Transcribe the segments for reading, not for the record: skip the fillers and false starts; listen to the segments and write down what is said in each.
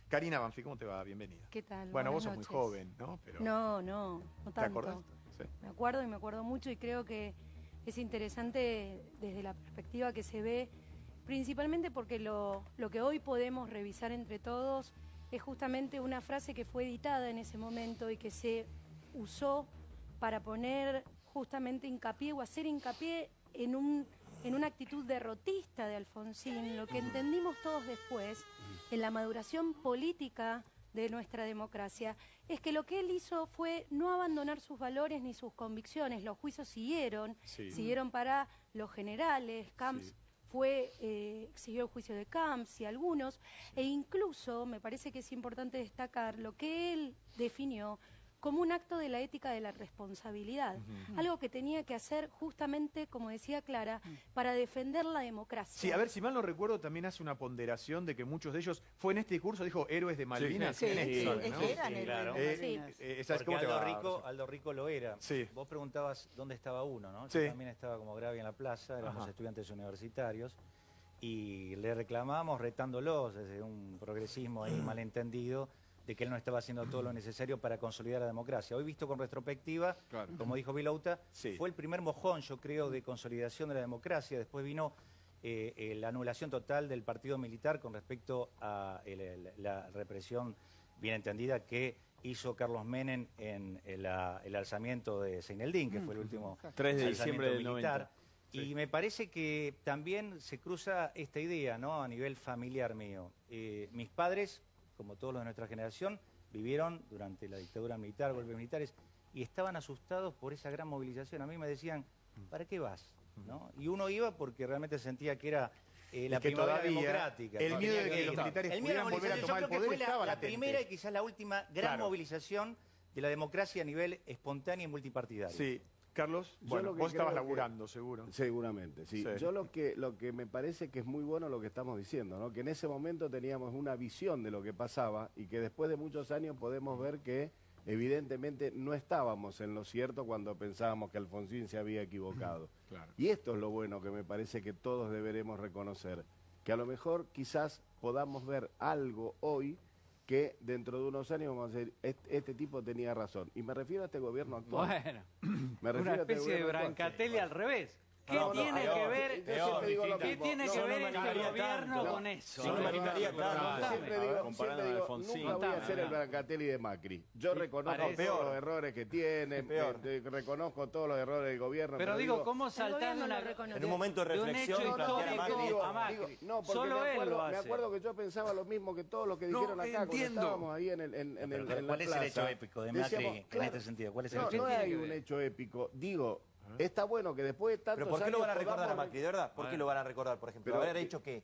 Karina Banfi, ¿cómo te va? Bienvenida. ¿Qué tal? Bueno, vos Buenas sos noches. muy joven, ¿no? Pero No ¿te tanto. acordás? Sí. Me acuerdo y me acuerdo mucho y creo que es interesante desde la perspectiva que se ve, principalmente porque lo que hoy podemos revisar entre todos es justamente una frase que fue editada en ese momento y que se usó para poner justamente hincapié o hacer hincapié en una actitud derrotista de Alfonsín. Lo que entendimos todos después, en la maduración política de nuestra democracia, es que lo que él hizo fue no abandonar sus valores ni sus convicciones. Los juicios siguieron, siguieron para los generales, Camps siguió el juicio de Camps y algunos, e incluso me parece que es importante destacar lo que él definió como un acto de la ética de la responsabilidad, algo que tenía que hacer justamente, como decía Clara, para defender la democracia. Sí, a ver, si mal no recuerdo, también hace una ponderación de que muchos de ellos, fue en este discurso, dijo héroes de Malvinas. Sí, en este, es ¿no? que eran claro. héroes de Malvinas. ¿Sabes cómo te va? Aldo Rico lo era. Sí. Vos preguntabas dónde estaba uno, ¿no? Sí. Yo también estaba como Gravia en la plaza, éramos estudiantes universitarios, y le reclamábamos retándolos desde un progresismo ahí malentendido, de que él no estaba haciendo todo lo necesario para consolidar la democracia. Hoy visto con retrospectiva, como dijo Vilauta, fue el primer mojón, yo creo, de consolidación de la democracia. Después vino la anulación total del partido militar con respecto a la represión bien entendida que hizo Carlos Menem en el alzamiento de Seineldín, que fue el último 3 de diciembre del militar. 90. Y me parece que también se cruza esta idea, ¿no?, a nivel familiar mío. Mis padres, como todos los de nuestra generación, vivieron durante la dictadura militar, golpes militares, y estaban asustados por esa gran movilización. A mí me decían, ¿para qué vas? ¿No? Y uno iba porque realmente sentía que era la primavera democrática. El miedo de que los militares pudieran volver a tomar el poder estaba la latente. primera y quizás la última gran movilización de la democracia a nivel espontánea y multipartidario. Sí. Carlos, bueno, vos estabas laburando, seguro. Seguramente, sí. Yo lo que me parece que es muy bueno lo que estamos diciendo, ¿no? Que en ese momento teníamos una visión de lo que pasaba y que después de muchos años podemos ver que evidentemente no estábamos en lo cierto cuando pensábamos que Alfonsín se había equivocado. Y esto es lo bueno que me parece que todos deberemos reconocer, que a lo mejor quizás podamos ver algo hoy que dentro de unos años vamos a decir, este tipo tenía razón. Y me refiero a este gobierno actual. Bueno, me refiero una a este especie de gobierno Brancatelli al revés. ¿Qué No, tiene no, que peor, ver, yo siempre digo lo ¿qué mismo. tiene No, que no ver me este meritaría gobierno tanto. con eso? Sí, no meritaría tanto. Siempre digo, comparando siempre a digo Alfonsín. nunca voy a ser el Brancatelli de Macri. Yo reconozco parece todos los errores que tiene, reconozco todos los errores del gobierno. Pero digo, ¿cómo saltar en un momento de reflexión de un hecho plantear a histórico a Macri? Macri? No, porque Solo él lo hace. me acuerdo que yo pensaba lo mismo que todos los que dijeron acá cuando estábamos ahí en la plaza. ¿Cuál es el hecho épico de Macri en este sentido? ¿Cuál es el hecho No épico? hay un hecho épico. Digo, está bueno que después de tantos ¿Pero por qué años lo van a recordar a podamos- Macri, de verdad? ¿Por qué lo van a recordar, por ejemplo? Pero- Haber dicho que...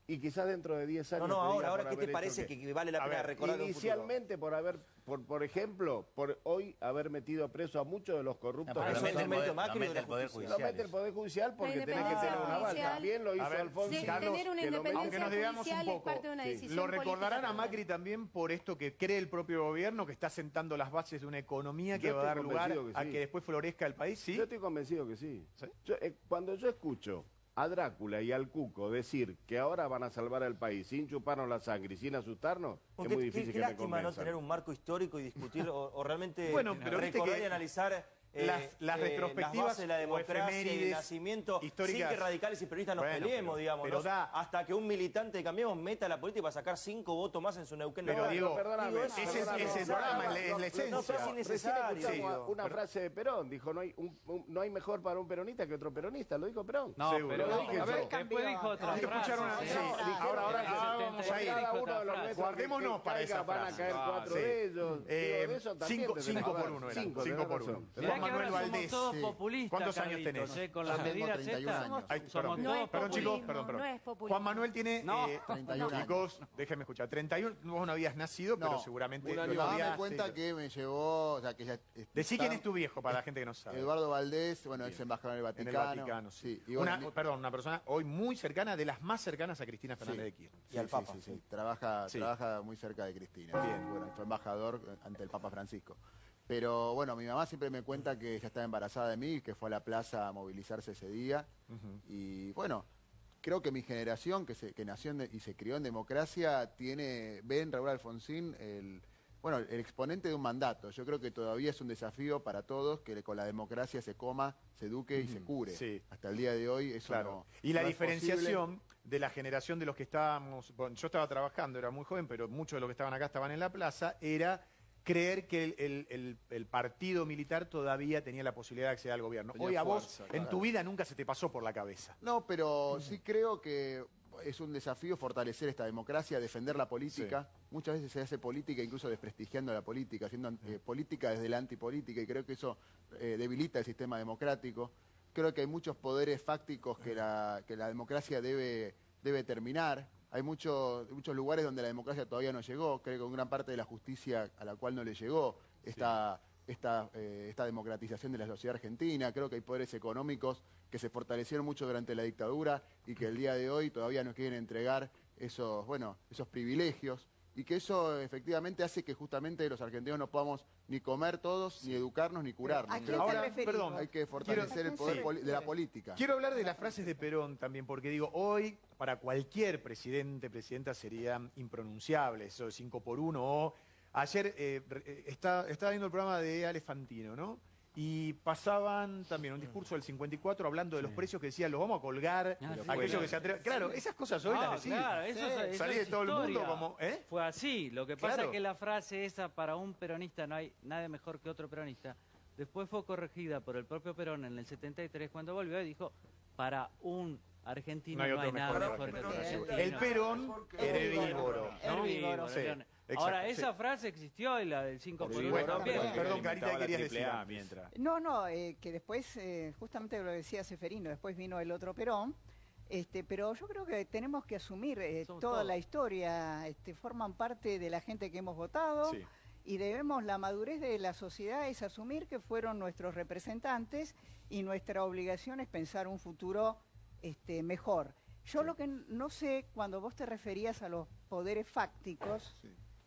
Y quizás dentro de 10 años... No, te diga ahora por ¿qué te haber parece hecho que vale la A pena ver, recordar en un futuro? Inicialmente por ejemplo, por hoy haber metido preso a muchos de los corruptos. Pero que eso no es el son- mérito de Macri no o de la mete el Poder justicia. Lo mete el Poder Judicial porque La tenés que tener un aval. independencia También lo hizo judicial. Alfonso De Carlos. tener una que lo mete- Aunque nos independencia digamos un judicial es poco, parte de una decisión lo recordarán política. a Macri también por esto que cree el propio gobierno, que está sentando las bases de una economía que Yo va a dar estoy lugar convencido que a sí. que después florezca el país, ¿sí? Yo estoy convencido que sí. ¿Sí? Cuando yo escucho a Drácula y al Cuco decir que ahora van a salvar al país sin chuparnos la sangre y sin asustarnos, es muy difícil Qué que me lástima no convenzan. tener un marco histórico y discutir o realmente Bueno, pero viste recordar que y analizar las retrospectivas las bases de la o democracia y el efemérides nacimiento históricas. sin que radicales y periodistas nos Bueno, peleemos, digamos. pero ¿no? da- Hasta que un militante de Cambiemos meta la política para sacar 5 votos más en su Neuquén. Pero digo, perdóname, ese es el programa, es la esencia. No, pero es innecesario. Recién escuchamos digo. una frase de Perón, dijo, no hay mejor para un peronista que otro peronista, lo dijo Perón. No, Seguro. pero Lo dije a ver, yo. después dijo otra Hay que escuchar una... frase. Sí, ahora vamos a ir. Cada uno de los nuestros Guardémonos que para caiga, esa van a frase. caer 4 Sí. de ellos. Digo, de eso también tenemos 5 que por hablar. 1 era. Cinco, 5 tenés por razón. 1. Mirá Juan que Manuel ahora somos Valdés. todos Sí. populistas, ¿Cuántos años Carlitos, tenés? con las Yo tengo medidas 31 estas. años. Ay, Somos perdón. No es Perdón, chicos, populismo, perdón. no es populismo. Juan Manuel tiene... No. 31 años. Chicos, déjenme escuchar. 31, vos no habías nacido, pero seguramente... un lo año habías- me cuenta sí. que me llevó, o sea, que ya Decí quién es tu viejo, para la gente que no sabe. Eduardo Valdés, bueno, ex embajador en el En el Vaticano. Vaticano, sí. Y bueno, Perdón, una persona hoy muy cercana, de las más cercanas a Cristina Fernández de Kirchner. Y al Papa. Sí. Trabaja Sí. muy cerca de Cristina. Bien. Bueno, fue embajador ante el Papa Francisco. Pero bueno, mi mamá siempre me cuenta que ella estaba embarazada de mí, que fue a la plaza a movilizarse ese día. Y bueno, creo que mi generación, que nació y se crió en democracia, ve en Raúl Alfonsín el exponente de un mandato. Yo creo que todavía es un desafío para todos que con la democracia se coma, se eduque y se cure. Sí. Hasta el día de hoy eso no. Y la no es diferenciación de la generación de los que estábamos, bueno, yo estaba trabajando, era muy joven, pero muchos de los que estaban acá estaban en la plaza, era creer que el partido militar todavía tenía la posibilidad de acceder al gobierno. Tenía Hoy a vos, fuerza, en claro. tu vida nunca se te pasó por la cabeza. No, pero sí creo que es un desafío fortalecer esta democracia, defender la política. Muchas veces se hace política incluso desprestigiando la política, haciendo política desde la antipolítica, y creo que eso debilita el sistema democrático. Creo que hay muchos poderes fácticos que la democracia debe terminar. Hay muchos lugares donde la democracia todavía no llegó. Creo que en gran parte de la justicia a la cual no le llegó esta democratización de la sociedad argentina. Creo que hay poderes económicos que se fortalecieron mucho durante la dictadura y que el día de hoy todavía nos quieren entregar esos privilegios, y que eso efectivamente hace que justamente los argentinos no podamos ni comer todos, ni educarnos, ni curarnos. ¿A quién Creo te que referís? perdón, hay que fortalecer el poder de la política. Quiero hablar de las frases de Perón también, porque digo, hoy para cualquier presidenta sería impronunciable eso de 5 por 1 o... Ayer estaba viendo el programa de Ale Fantino, ¿no? Y pasaban también un discurso del 54 hablando de los precios que decían, los vamos a colgar, aquellos que se atrevan. Claro, esas cosas hoy las decís. Claro, eso Salí de es todo el mundo historia. como... Fue así. Lo que pasa Claro. es que la frase esa, para un peronista no hay nadie mejor que otro peronista, después fue corregida por el propio Perón en el 73 cuando volvió y dijo, para un argentino no hay nada mejor que otro argentino. El Perón herbívoro. Herbívoro, Sí, Perón. exacto, Ahora, sí. esa frase existió y la del 5 por 1 Bueno, también. perdón, Clarita, querías decir. No, que después, justamente lo decía Seferino, después vino el otro Perón, pero yo creo que tenemos que asumir Somos toda todos. la historia, forman parte de la gente que hemos votado, Sí. y la madurez de la sociedad es asumir que fueron nuestros representantes y nuestra obligación es pensar un futuro mejor. Yo lo que no sé, cuando vos te referías a los poderes fácticos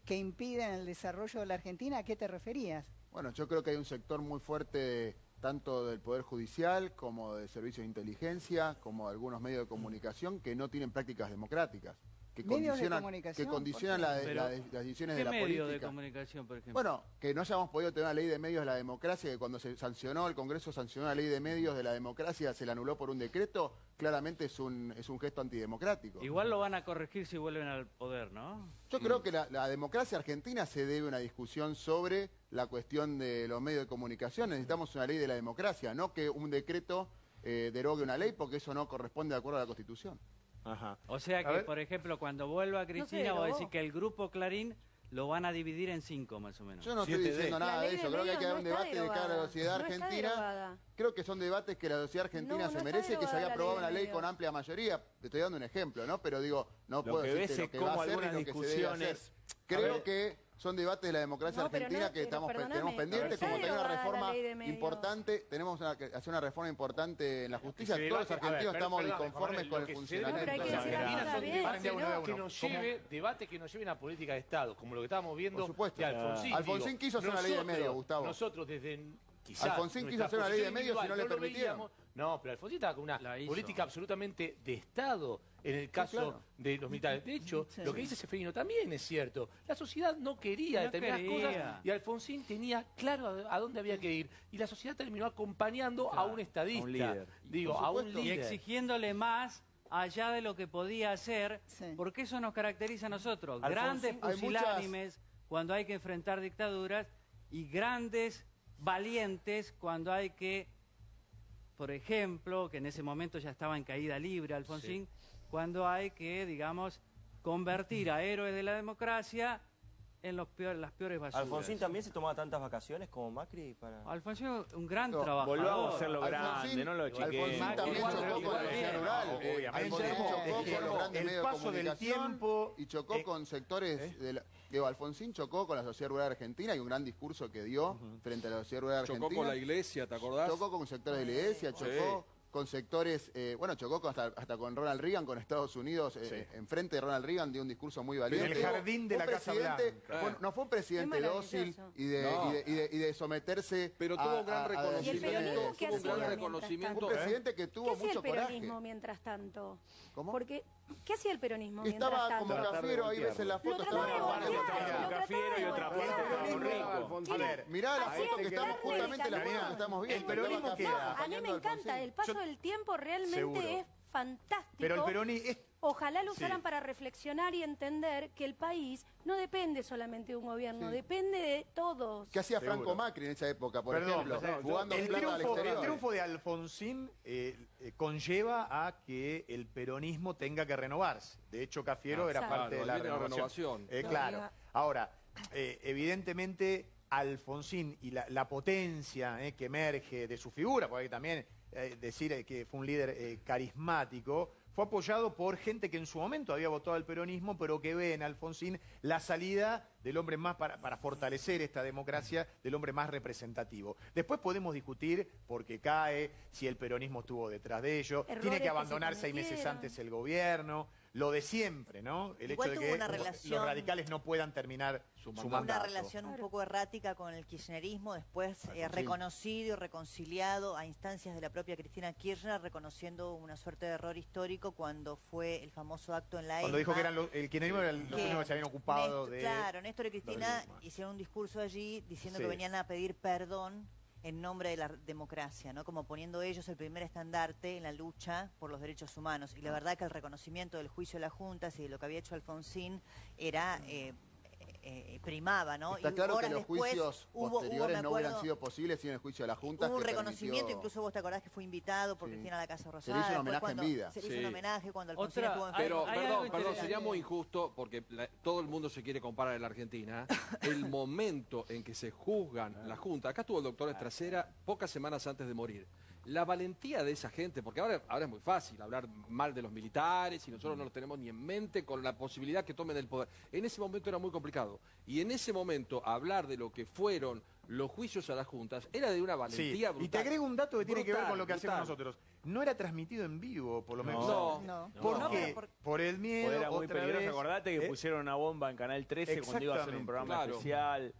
que impiden el desarrollo de la Argentina, ¿a qué te referías? Bueno, yo creo que hay un sector muy fuerte tanto del Poder Judicial como de servicios de inteligencia, como de algunos medios de comunicación que no tienen prácticas democráticas, que ¿Medios de condicionan, comunicación? que condicionan ¿Por qué? las decisiones ¿Qué de la medio política. de comunicación, por ejemplo? Bueno, que no hayamos podido tener una ley de medios de la democracia, que cuando se sancionó, el Congreso sancionó la ley de medios de la democracia, se la anuló por un decreto, claramente es un gesto antidemocrático. Igual lo van a corregir si vuelven al poder, ¿no? Yo creo que la democracia argentina se debe a una discusión sobre la cuestión de los medios de comunicación. Necesitamos una ley de la democracia, no que un decreto derogue una ley, porque eso no corresponde de acuerdo a la Constitución. Ajá. O sea A que, ver. por ejemplo, cuando vuelva Cristina, derogó. vos decís que el grupo Clarín lo van a dividir en 5 más o menos. Yo no estoy 7D. diciendo nada La de ley eso, de creo que hay que dar un medios no debate está de cara a la derogada. sociedad No está argentina. derogada. Creo que son debates que la sociedad argentina No, se no está merece, que se derogada había la aprobado ley de una ley medios. con amplia mayoría. Te estoy dando un ejemplo, ¿no? Pero digo, no Lo puedo que decirte ves lo es que va a cómo hacer y algunas lo que se debe hacer. discusiones... Creo que son debates de la democracia No, pero argentina no, que pero perdóname, tenemos pendientes, está como tener una derogada la reforma ley de medios. importante, tenemos que hacer una reforma importante en la justicia. se Todos los debate- a ver, argentinos estamos perdón, disconformes Coronel, con lo el que se funcionamiento. No, pero hay que de la decir Argentina. la cosa bien, Paren de a uno de a que uno. nos lleve, debate que nos lleven a política de Estado, como lo que estábamos viendo Por supuesto. de Alfonsín. Alfonsín digo, quiso hacer una ley de medios, Gustavo. Nosotros desde quizás Alfonsín quiso nuestra hacer una ley de posición medios y no le individual lo permitieron. veíamos. No, pero Alfonsín estaba con una La hizo. política absolutamente de Estado en el caso claro. de los militares. De hecho, Sí. lo que dice Seferino también es cierto. La sociedad no quería No determinadas quería. cosas y Alfonsín tenía claro a dónde había que ir. Y la sociedad terminó acompañando a un estadista. a un líder. Digo, Por a un supuesto. Y líder. exigiéndole más allá de lo que podía hacer, Sí. porque eso nos caracteriza a nosotros. Alfonsín, Grandes hay pusilánimes cuando hay que enfrentar dictaduras y grandes valientes cuando hay que, por ejemplo, que en ese momento ya estaba en caída libre Alfonsín, cuando hay que, digamos, convertir a héroes de la democracia en las peores basuras. ¿Alfonsín también se tomaba tantas vacaciones como Macri para...? Alfonsín, un gran No, trabajador. volvamos a hacerlo Alfonsín, grande, no lo chiquemos. Alfonsín también Igual, chocó con la igual, sociedad bien. rural. Obviamente. Alfonsín chocó Es que con los grandes el medios de paso del comunicación tiempo, y chocó con sectores de la... Digo, Alfonsín chocó con la sociedad rural argentina y un gran discurso que dio frente a la sociedad rural argentina. Chocó con la iglesia, ¿te acordás? Chocó con sectores de la iglesia, chocó con sectores, chocó hasta con Ronald Reagan, con Estados Unidos, enfrente de Ronald Reagan, dio un discurso muy valiente. En el jardín de la Casa Blanca. No fue un presidente dócil y de someterse pero tuvo un gran reconocimiento. ¿Qué hacía un gran reconocimiento. Un presidente que tuvo mucho coraje. ¿Qué hacía el peronismo mientras tanto? ¿Cómo? Porque, ¿qué hacía el peronismo mientras Estaba tanto? como Cafiero, ahí ves en la foto. Cafiero y otra parte. A ver, mirá la foto que estamos justamente la foto que estamos viendo. El peronismo queda. A mí me encanta, el paso del tiempo realmente es fantástico. Pero el peronismo... Ojalá lo usaran para reflexionar y entender que el país no depende solamente de un gobierno, depende de todos. ¿Qué hacía Franco Macri en esa época, por ejemplo? Jugando plata al exterior. El triunfo de Alfonsín conlleva a que el peronismo tenga que renovarse. De hecho, Cafiero era parte de la renovación. Claro. Ahora, evidentemente, Alfonsín y la potencia que emerge de su figura, porque hay que también decir que fue un líder carismático, fue apoyado por gente que en su momento había votado al peronismo, pero que ve en Alfonsín la salida del hombre más, para fortalecer esta democracia, del hombre más representativo. Después podemos discutir por qué cae, si el peronismo estuvo detrás de ello, tiene que abandonar 6 meses antes el gobierno, lo de siempre, ¿no? El hecho de que los radicales no puedan terminar su mandato. Una relación un poco errática con el kirchnerismo, después reconocido y reconciliado a instancias de la propia Cristina Kirchner, reconociendo una suerte de error histórico cuando fue el famoso acto en la ESMA. Cuando dijo que eran el kirchnerismo eran los únicos que se habían ocupado de... Claro, Néstor y Cristina hicieron un discurso allí diciendo que venían a pedir perdón en nombre de la democracia, ¿no? Como poniendo ellos el primer estandarte en la lucha por los derechos humanos. Y la verdad que el reconocimiento del juicio de las juntas y de lo que había hecho Alfonsín era... primaba, ¿no? Está claro que los juicios posteriores no hubieran sido posibles sin el juicio de la Junta. Hubo un reconocimiento, incluso vos te acordás que fue invitado por Cristina a la Casa Rosada. Se le hizo un homenaje en vida. Se le hizo un homenaje cuando Alfonsín estuvo en Pero, perdón, sería muy injusto, porque todo el mundo se quiere comparar en la Argentina, el momento en que se juzgan la Junta. Acá estuvo el doctor Estracera pocas semanas antes de morir. La valentía de esa gente, porque ahora es muy fácil hablar mal de los militares y nosotros no los tenemos ni en mente con la posibilidad que tomen el poder. En ese momento era muy complicado. Y en ese momento hablar de lo que fueron los juicios a las juntas era de una valentía brutal. Y te agrego un dato que tiene que ver con lo que hacemos nosotros. No era transmitido en vivo, por lo menos. No. ¿Por qué? Por el miedo. Era muy peligroso. Acordate que pusieron una bomba en Canal 13 cuando iba a hacer un programa especial.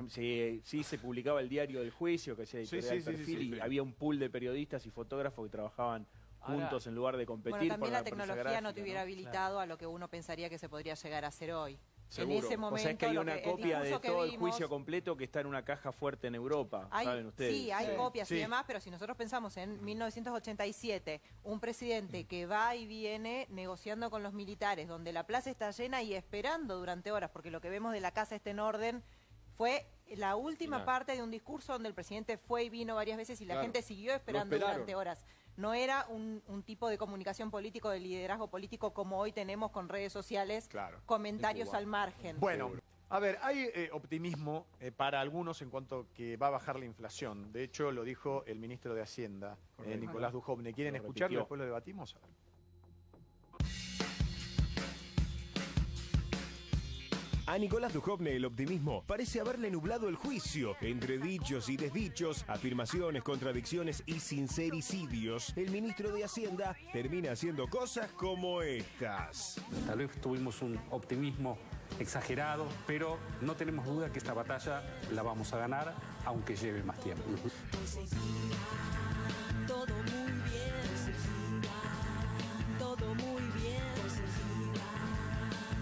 Sí, se publicaba el diario del juicio, que se editorial Perfil, y había un pool de periodistas y fotógrafos que trabajaban juntos en lugar de competir. Bueno, también la tecnología no te hubiera habilitado a lo que uno pensaría que se podría llegar a hacer hoy. Seguro. En ese momento, o sea, es que hay una copia de todo el juicio completo que está en una caja fuerte en Europa, ¿saben ustedes? Sí, hay copias y demás, pero si nosotros pensamos en 1987, un presidente que va y viene negociando con los militares, donde la plaza está llena y esperando durante horas, porque lo que vemos de la casa está en orden, fue la última parte de un discurso donde el presidente fue y vino varias veces y la gente siguió esperando durante horas. No era un tipo de comunicación político, de liderazgo político como hoy tenemos con redes sociales, comentarios al margen. Bueno, a ver, hay optimismo para algunos en cuanto que va a bajar la inflación. De hecho, lo dijo el ministro de Hacienda, Nicolás Dujovne. ¿Quieren escucharlo? Después lo debatimos. A ver. A Nicolás Dujovne el optimismo parece haberle nublado el juicio. Entre dichos y desdichos, afirmaciones, contradicciones y sincericidios, el ministro de Hacienda termina haciendo cosas como estas. Tal vez tuvimos un optimismo exagerado, pero no tenemos duda que esta batalla la vamos a ganar, aunque lleve más tiempo. Todo muy bien, todo muy bien,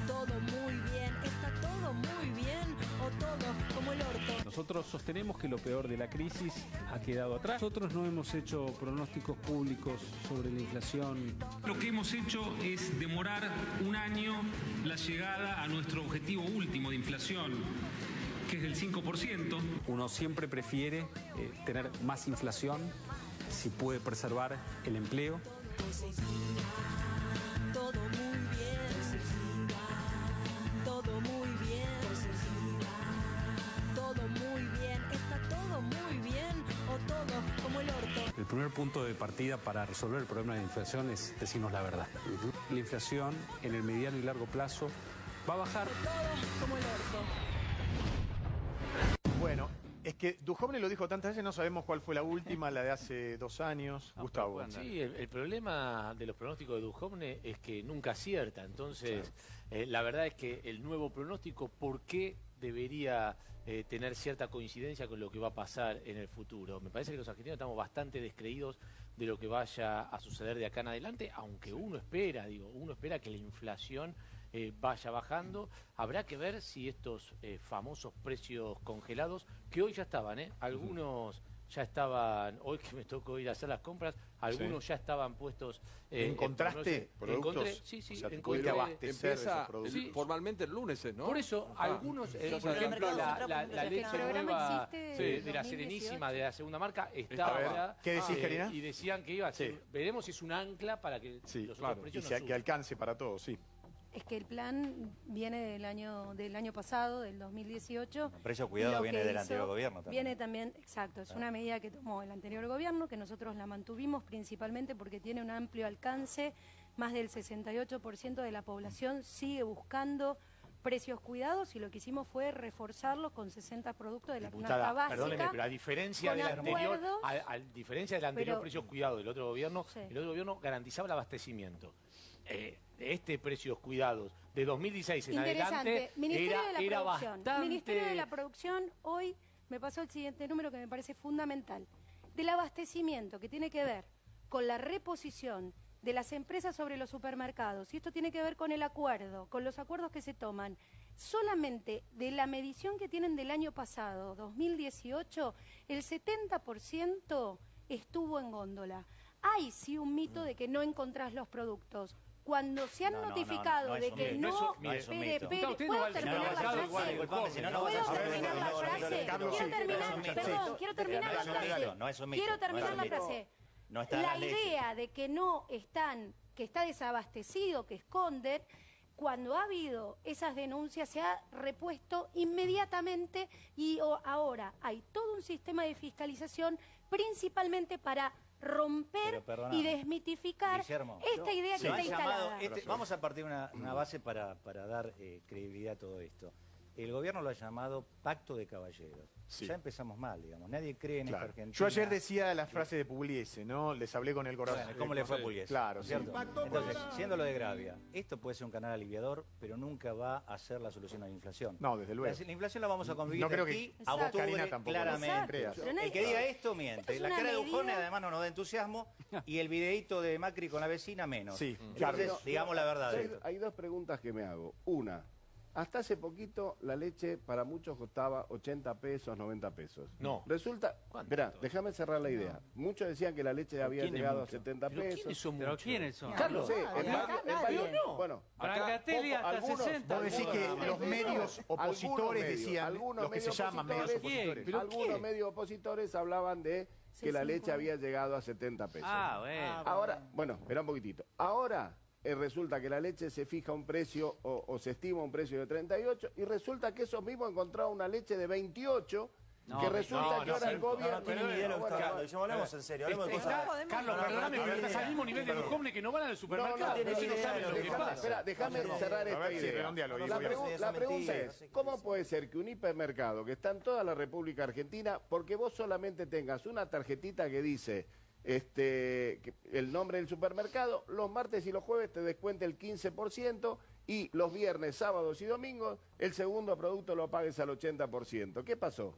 todo muy bien, está todo muy bien o todo como el orto. Nosotros sostenemos que lo peor de la crisis ha quedado atrás. Nosotros no hemos hecho pronósticos públicos sobre la inflación. Lo que hemos hecho es demorar un año la llegada a nuestro objetivo último de inflación, que es del 5%. Uno siempre prefiere tener más inflación si puede preservar el empleo. Todo muy bien, todo muy bien, todo muy bien, está todo muy bien o todo como el orto. El primer punto de partida para resolver el problema de la inflación es decirnos la verdad. La inflación en el mediano y largo plazo va a bajar. Todo como el orto. Bueno, Es que Duhovne lo dijo tantas veces, no sabemos cuál fue la última, la de hace 2 años. Gustavo. Sí, el problema de los pronósticos de Duhovne es que nunca acierta. Entonces, la verdad es que el nuevo pronóstico, ¿por qué debería tener cierta coincidencia con lo que va a pasar en el futuro? Me parece que los argentinos estamos bastante descreídos de lo que vaya a suceder de acá en adelante, aunque uno espera que la inflación vaya bajando. Habrá que ver si estos famosos precios congelados, que hoy ya estaban, algunos ya estaban, hoy que me tocó ir a hacer las compras, algunos ya estaban puestos. ¿Encontraste productos? Encontré, sí, o sea, encontré. Empieza formalmente el lunes, ¿no? Por eso, algunos, por ejemplo, la leche nueva de la Serenísima, de la segunda marca, estaba ya. ¿Qué decís, Karina? Y decían que iba a ser, veremos si es un ancla para que los otros precios no suban. Que alcance para todos, sí. Es que el plan viene del año pasado, del 2018. El precio cuidado viene del anterior gobierno también. Viene también, exacto, es una medida que tomó el anterior gobierno, que nosotros la mantuvimos principalmente porque tiene un amplio alcance. Más del 68% de la población sigue buscando precios cuidados y lo que hicimos fue reforzarlos con 60 productos de la canasta básica. Perdóneme, pero a diferencia del anterior, precios cuidados del otro gobierno, el otro gobierno garantizaba el abastecimiento. Este precios cuidados de 2016 en adelante era bastante... Ministerio de la Producción hoy me pasó el siguiente número que me parece fundamental. Del abastecimiento que tiene que ver con la reposición de las empresas sobre los supermercados, y esto tiene que ver con el acuerdo, con los acuerdos que se toman, solamente de la medición que tienen del año pasado, 2018, el 70% estuvo en góndola. Hay sí un mito de que no encontrás los productos. Cuando se han notificado de que no... Espere, ¿puedo terminar la frase? Quiero terminar la frase. La idea de que no están, que está desabastecido, que esconden, cuando ha habido esas denuncias se ha repuesto inmediatamente y ahora hay todo un sistema de fiscalización principalmente para romper y desmitificar Guillermo, esta idea que está instalada. Vamos a partir de una base para dar credibilidad a todo esto. El gobierno lo ha llamado Pacto de Caballeros. Sí. Ya empezamos mal, digamos. Nadie cree en esta Argentina. Yo ayer decía la frase de Pugliese, ¿no? Les hablé con el corazón. Bueno, ¿cómo le fue a Pugliese? Claro, ¿cierto? Entonces, siendo lo de Gravia, esto puede ser un canal aliviador, pero nunca va a ser la solución a la inflación. No, desde luego. La inflación la vamos a convivir no creo aquí a octubre, claramente. El que diga esto miente. La cara de Duhovne además no nos da entusiasmo y el videíto de Macri con la vecina menos. Sí, entonces, digamos la verdad. Hay dos preguntas que me hago. Una, hasta hace poquito la leche para muchos costaba 80 pesos, 90 pesos. No. Resulta, espera, déjame cerrar la idea. Muchos decían que la leche había llegado a 70 pesos. ¿Quiénes son muchos? ¿Quiénes son? Carlos, bueno, Brancatelli hasta 60. Vos decís que los medios opositores decían, los que se llaman medios opositores. Algunos medios opositores hablaban de que la leche había llegado a 70 pesos. Ahora, bueno, espera un poquitito. Ahora resulta que la leche se fija un precio o se estima un precio de 38 y resulta que esos mismos encontraron una leche de 28 que resulta que ahora el gobierno... No tiene ni idea de lo que está hablando. Hablemos en serio, hablemos de cosas... Carlos, perdóname, pero estás al mismo nivel de Duhovne que no van al supermercado. Espera, déjame cerrar esta idea. La pregunta es, ¿cómo puede ser que un hipermercado que está en toda la República Argentina, porque vos solamente tengas una tarjetita que dice... el nombre del supermercado, los martes y los jueves te descuente el 15% y los viernes, sábados y domingos el segundo producto lo pagues al 80%. ¿Qué pasó?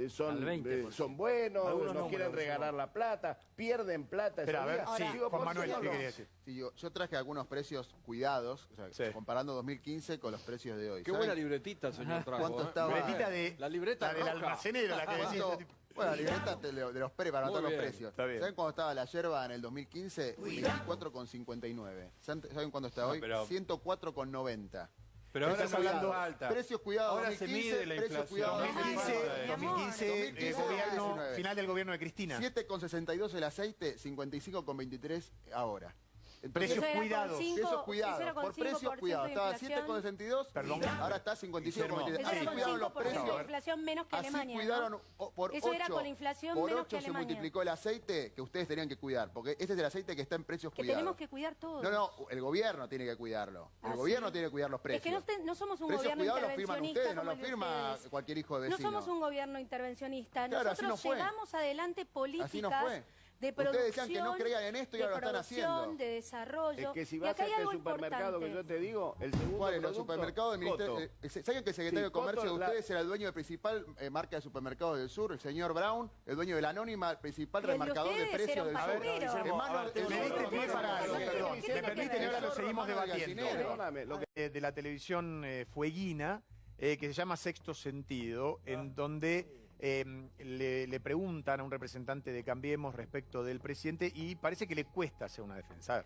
Son buenos, algunos no quieren regalar la plata, pierden plata. Pero a ver, Juan Manuel, ¿qué quería decir? Sí, yo traje algunos precios cuidados, o sea, comparando 2015 con los precios de hoy. Qué buena libretita, señor Trago. ¿Cuánto estaba? Libretita de la libreta del almacenero, la que decís. Bueno, la libreta de los pre para anotar los precios. ¿Saben cuándo estaba la yerba en el 2015? 24,59. ¿Saben cuándo está hoy? 104,90. Pero ahora estás hablando alta. Precios cuidados. Ahora 2015, se mide la inflación. 2015 final del gobierno de Cristina. 7,62 el aceite, 55,23 ahora. Precios cuidados. Precios cuidados. Por precios cuidados. Estaba 7,62. Perdón. Ahora está 55,23. Eso Así era con cuidaron los 5% de precios. inflación menos que Así Alemania, cuidaron ¿no? por Eso 8. era con la inflación Por menos 8 que se Alemania. multiplicó el aceite que ustedes tenían que cuidar. Porque este es el aceite que está en precios Que cuidados. tenemos que cuidar todo. No, el gobierno tiene que cuidarlo. El gobierno tiene que cuidar los precios. Es que no somos un Precios gobierno cuidados los firman intervencionista ustedes, no como los el de firma ustedes. cualquier hijo de No vecino. somos un gobierno intervencionista. Claro, así Nosotros no fue. llevamos adelante políticas Así no fue. de Ustedes producción, decían que no creían en esto y de ahora lo están producción, haciendo. de desarrollo. Es que si Y vas acá a hay este algo supermercado que importante. yo te digo, el segundo ¿Cuál es? Los producto, supermercados del Ministerio. Coto. ¿Saben que el secretario de Comercio de Coto, ustedes era el dueño de principal marca de supermercados del sur, el señor Brown, el dueño de la Anónima, el principal Y el de remarcador de ustedes precios era un del sur? patentero. Hermano, Me diste pie para algo, perdón. Me permiten, ahora lo seguimos debatiendo. Perdóname, lo que- De la televisión fueguina, que se llama Sexto Sentido, en donde le preguntan a un representante de Cambiemos respecto del presidente y parece que le cuesta hacer una defensa.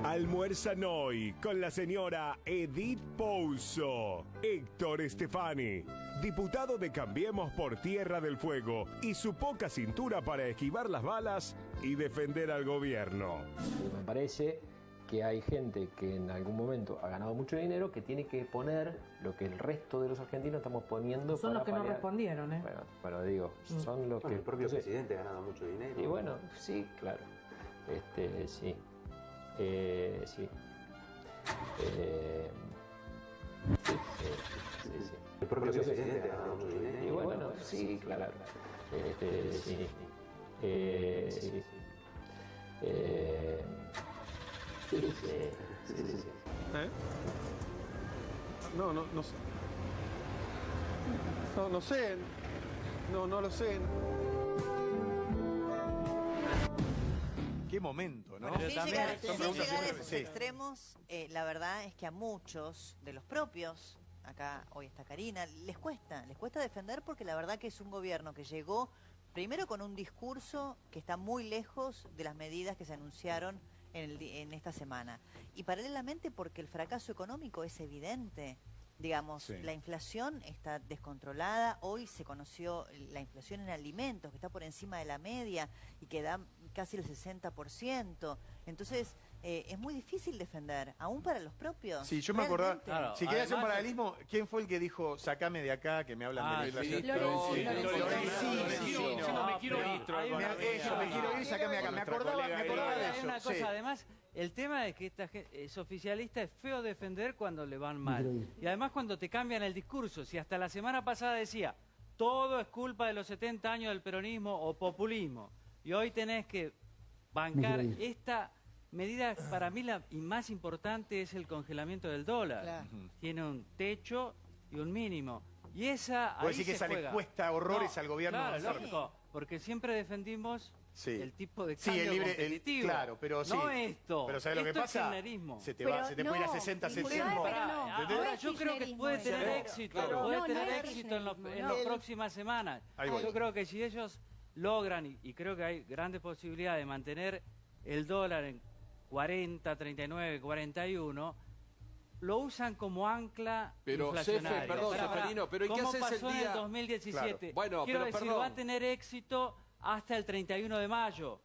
Almuerzan hoy con la señora Edith Pouso, Héctor Stefani, diputado de Cambiemos por Tierra del Fuego, y su poca cintura para esquivar las balas y defender al gobierno. Me parece que hay gente que en algún momento ha ganado mucho dinero que tiene que poner lo que el resto de los argentinos estamos poniendo. Son para los que no paliar. respondieron, ¿eh? Bueno, digo, son los que... El propio presidente ha ganado mucho dinero. Y bueno, sí, claro. Sí. Sí. Sí. El propio presidente ha ganado mucho dinero. Y bueno, sí, claro. Sí. Sí. Sí. No sé. No sé. No lo sé. Qué momento, ¿no? Bueno, sin llegar a Sí. esos extremos, la verdad es que a muchos de los propios, acá hoy está Karina, les cuesta defender porque la verdad que es un gobierno que llegó primero con un discurso que está muy lejos de las medidas que se anunciaron en esta semana. Y paralelamente porque el fracaso económico es evidente. Digamos, Sí. la inflación está descontrolada. Hoy se conoció la inflación en alimentos, que está por encima de la media y que da casi el 60%. Entonces, es muy difícil defender, aún para los propios. Sí, yo me acordaba. Realmente. Claro, Si quería hacer un además- paralelismo, ¿quién fue el que dijo, sacame de acá, que me hablan de la inflación? Lorenzino, diciendo, me quiero ir. Eso, me quiero ir, sacame de acá. Me acordaba de Hay una eso. cosa, Sí. además, el tema es que esta gente es oficialista, es feo defender cuando le van mal. Y además cuando te cambian el discurso, si hasta la semana pasada decía, todo es culpa de los 70 años del peronismo o populismo, y hoy tenés que bancar esta medida, para mí la y más importante es el congelamiento del dólar. Claro. Tiene un techo y un mínimo. Y esa Vos ahí decís que se esa le juega. cuesta horrores al gobierno Claro, avanzar. lógico, porque siempre defendimos Sí. el tipo de Sí, cambio el libre, competitivo. claro, pero sí. No esto. Pero ¿sabes lo que Esto es pasa? kirchnerismo. Se te Pero puede ir a 60 disculpame, centavos. pero no. ¿Entendés? Ahora yo creo que puede tener Claro. éxito, Claro. puede No, tener no es éxito en las kirchnerismo, no. próximas semanas. Ahí voy. Yo creo que si ellos logran, y creo que hay grandes posibilidades de mantener el dólar en 40, 39, 41, lo usan como ancla Pero, inflacionaria. Cefe, perdón, Pará, Ceferino, pero ¿y qué ¿cómo haces pasó el en día? el 2017? Claro. Bueno, Quiero pero decir, perdón. va a tener éxito hasta el 31 de mayo.